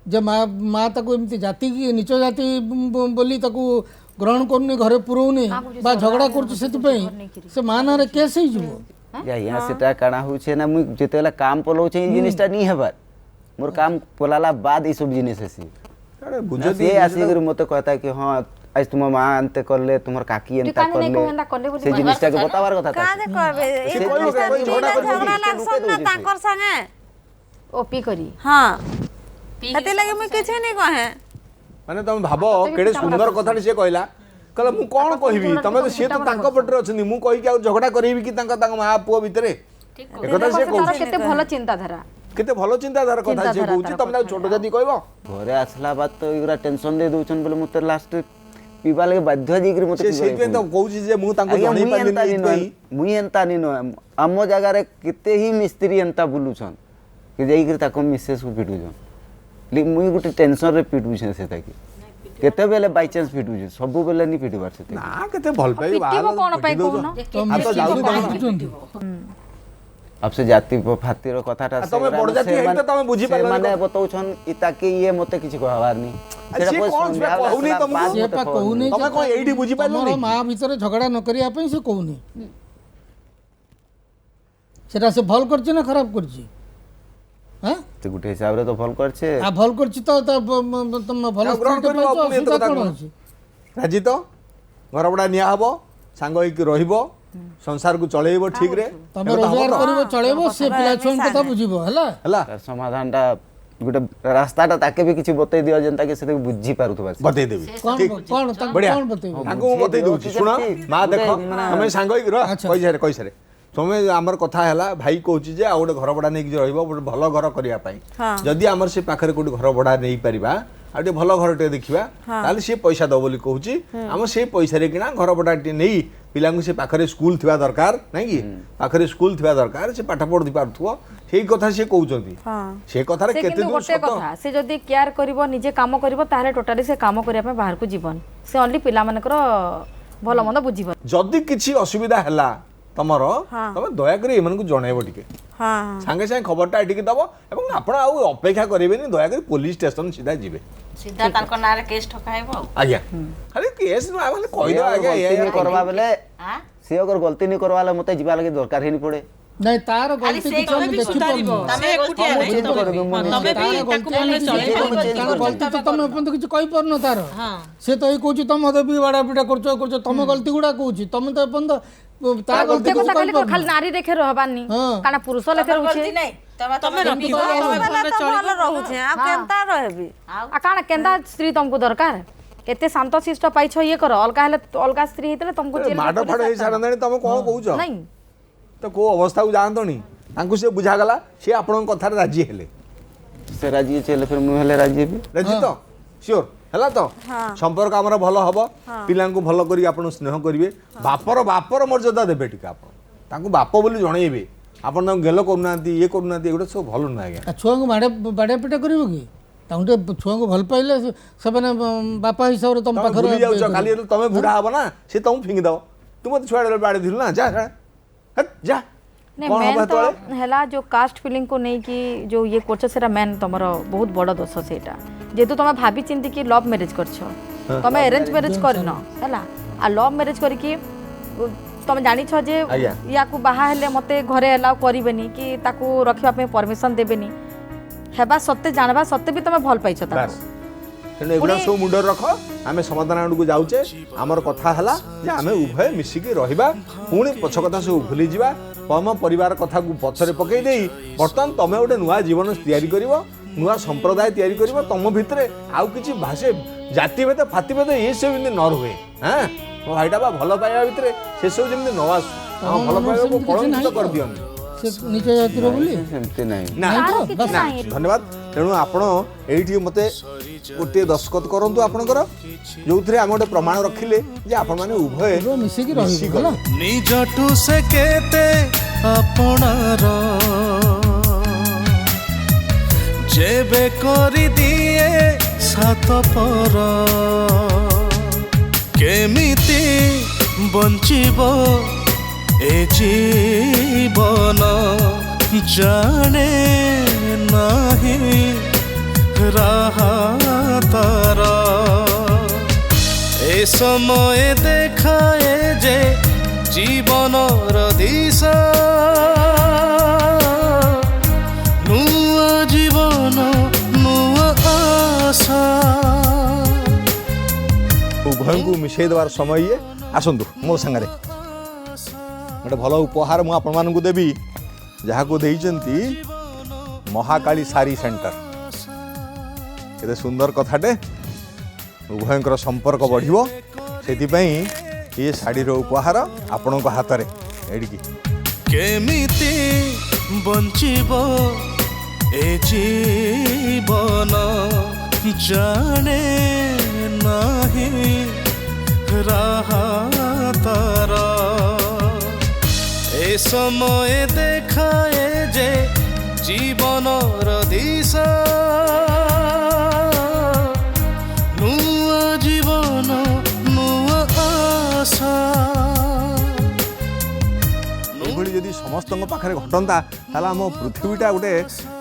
जे मां ताको एमती जाति की नीच जाति बोली ताको ग्रहण करनी घरे पुरौनी बा झगड़ा करछ सेति पई से मां ना रे केस हे जीवो या यहाँ सेटा काना होछे ना मुई जेतेला काम पलो छे जिनिसटा नी हेबार मोर काम पोलाला बाद ये सब जिनिस है अरे बुझ से आसिक मते कहता कि हां आज तुम मां अंते करले तुमर काकी अंता करले से जिनिसटा के बतावार कथा का जे करबे ए झगड़ा लागसन ना ताकर संगे ओपी करी हां हते लगे मैं किछ नहीं कहे माने तुम भाबो केडे सुंदर कथा से कहला कहला मु कोन कहबी तमे तो से तो तांको पटरे अछनी मु कहि के झगड़ा करबी कि तांका मां पुओ भितरे ए कथा से कहू केते भलो चिंताधारा केते भलो चिंताधारा कथा से कहू तमे छोटो जदी कहबो घरे आसला बात तो इगरा टेंशन दे दोछन बोले मते लास्ट पीबा लगे बाध्य जी मते से सेइ तो कहू जे मु तांको जणी पानी मुई एंता नी नो आम जगह रे केते ही मिस्त्री एंता बुलुछन कि जाई के ताको मिसेस को पिटुछन मुई गुटे टेंशन रे पिटुछन से ताकी केते बेले बाय चांस पिटुछ सब बेले नी पिटबार से ना केते भल पाई पिटिबो कोन पाई कोन आ तो जाऊ आपसे जाति फातिर कथाटा तमे बड़ जाति है त तमे बुझी पाले माने बताउछन इता के ये मते किछ कहबार नी से कोन से कहउनी तुमको से पा कहउनी तमे कोन एडी बुझी पालो तमरो मां भीतर झगड़ा न करिया पई से कहउनी सेटा से भल करछि ना खराब करछि हां ते गुटे हिसाब रे तो भल करछे आ भल करछि तो तुम भल ग्रहण करबो अपने तो कथा राजी तो घर बडा निया हबो सांग होई के रहिबो संसार को चलेइबो ठीक रे तमे रोजगार करबो चलेबो से पिला छोन कथा बुझिबो हला हला समाधानटा गुटे रास्ताटा ताके भी किछि बतै दियो जनता के से बुझी पारुथबा बतै देबी कौन कौन बतेबो ताको बतै दउछि सुन मां देखो तमे सांग होई रह कहि सारे तमे हमर कथा हला भाई कहउछि जे आ गोटे घर बडा नै कि रहइबो भलो घर करिया पई जदी हमर से पाखरे कोडी घर बडा नै परिबा आटे भलो घरटे देखिबा ताले से पैसा दो बोली कहउछि हम से पैसा रे किना घर बडाटे नै पिलांगु से पाखरे स्कूल थिबा दरकार नै कि पाखरे स्कूल थिबा दरकार से पाठ पढि पारथुओ सेही कथा से कहउछंती से कथा रे केते दूर सत कथा से जदी केयर करिवो निजे काम करिवो ताले टोटली से काम करिया पे बाहर को जीवन से ओनली पिला मानकर भलो मंद बुझिबो जदी किछि असुविधा हला तमरो तमे दया करी एमन को जणाइबो टिके हां संगे संगे खबरटा एटिके दबो एवं आपण आ अपेक्षा करिबेनी दया करी पुलिस स्टेशन सीधा जिबे सीधा तांको नारे केस ठकाइबो आज्ञा खाली केस न आले कहि दो आज्ञा ये करबा बेले से अगर गलती नहीं करवाले मते जिबा लगे दरकार ही नहीं पड़े नहीं तार गलती किछ हम देखि परबो तमे एकुटिया रे तमे भी ताकू मन चले तार गलती तो तमे अपन किछ कहि परनो तार से तो ही कहूची तम मते भी बडा पिटा करछो तमे गलती गुडा कहूची तमे तो अपन ता गलती को खाली नारी देखे रहबानी काना पुरुष लेखे रहउछे नहीं तमे रखी भलो रहउछे आ केनता रहबी आ काना केंदा स्त्री तुमको दरकार एते शांत शिष्ट पाइछ ये कर अलगा हेले अलगा स्त्री हेतले तुमको जेल माडो फाडो हे सारंदानी तमे कोन कहूछ नहीं तो को अवस्था को जानतोनी तांकु से बुझा गला से आपन कथा राजी हेले से राजी चले फिर मु हेले राजी भी राजी तो श्योर हला तो संपर्क हमर भलो हबो पिलां को भलो करी आपन स्नेह करिवे बापर मर्यादा देबे टिका आपन तांकु बाप बोली जणैबे आपन तां गेलो करनांती ये करनांती एगुडा सब भलो न आगे छुआ को बाडे पिटा करिवो की तांटे छुआ को भल पाइले सबने बापा हिसाब रे तुम पाखर भूली जाउछ खाली तमे बुढा हबो ना से तुम फिंग दो तुम तो छुआ बाडे दिल ना जा हट जा नहीं मेन तो हैला जो कास्ट फीलिंग को नहीं कि जो ये करछ सेरा मेन तमरो बहुत बड़ दोष सेटा जेतु तमे भाबी चिंती कि लव मैरिज करछ तमे अरेंज मैरिज करनो हैला आ लव मैरिज करी कि तमे जानि छ जे या को बाहा हेले मते घरे अलाउ करिवेनी कि ताकू रखिबा पे परमिशन देबेनी हेबा सत्य जानबा सत्य भी तमे भल पाइछ ताकू तेणु एगुड़ा सब मुंडर रख आम समाधान आड़ को जाऊे आमर कथा है जे आम उभय मिसिकी रहा पुणी पछ कथा सब भूली जा तम परिवार कथा को पछरे पकई दे बर्तमान तुम गोटे नुआ जीवन तैयारी कर नुआ संप्रदाय तैयारी कर तुम भितर आउ कि भाषे जातिभेद फातिभेद ये सब जमी न रुए हाँ मो भाईटा बा भल पाइबा भितर से सब जमी न आसू भल पाइबा को कलंकित कर दियन निज जातिर बोली सेमते नहीं ना धन्यवाद तेणु आपण एठी मते गोटे दस्खत करंतु आपनकर जोथरे हम गोटे प्रमाण रखिले जे आपण माने उभय मिसिकी रहिबो निजटू से केते आपणार जेबे करी दिए सात पर केमिति बंचिबो ए जीवन जाने नहीं रहा तारा ए समय देखाए जे जीवन दिशा नुआ जीवन मिसई देवार समय ये आसतु मो सांगे गोटे भल उपहार मुझे आपण मानक देवी जहाँ को देइचंती महाकाली सारी सेंटर केते सुंदर कथाटे उभयंकर संपर्क बढ़िबो सेतिपई ये शाढ़ीर उपहार आपण हाथ में एडिकी केमिति बंचिबो ए जीवन जाने नाही राहतर ए समय देखाए जे जीवनर दिशा नुआ जीवन नुआ आशा यदि समस्त पाखे घटंता ताला आम पृथ्वीटा गोटे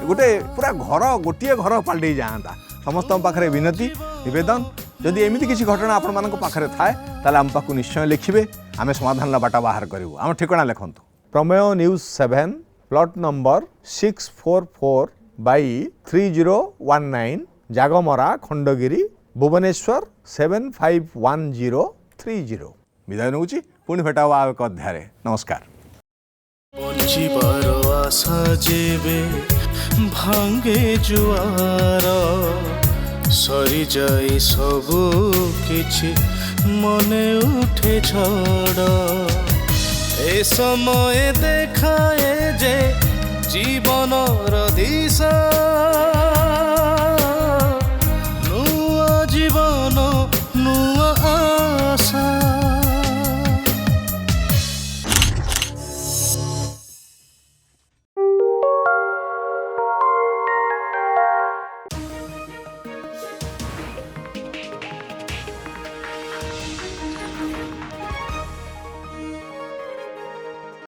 गोटे पूरा घर गोटे घर पलटि जाता समस्त पाखे विनती नवेदन जदि एमती किसी घटना आपण मान पाखे थाए ताला आम पाक निश्चय लिखिए आम समाधान बाटा बाहर करूँ आम ठिकाना लिखतु Prameya news 7 plot number 644/3019 Jagamara Khandagiri Bhubaneswar 751030 विदाय नौ पुणी भेटा एक अध्याय नमस्कार बंचिबार आशा जेबे भांगे जुआर सरी जाई सबु किछि मने उठे झड़ ए समय देखाए जे जीवनर दिशा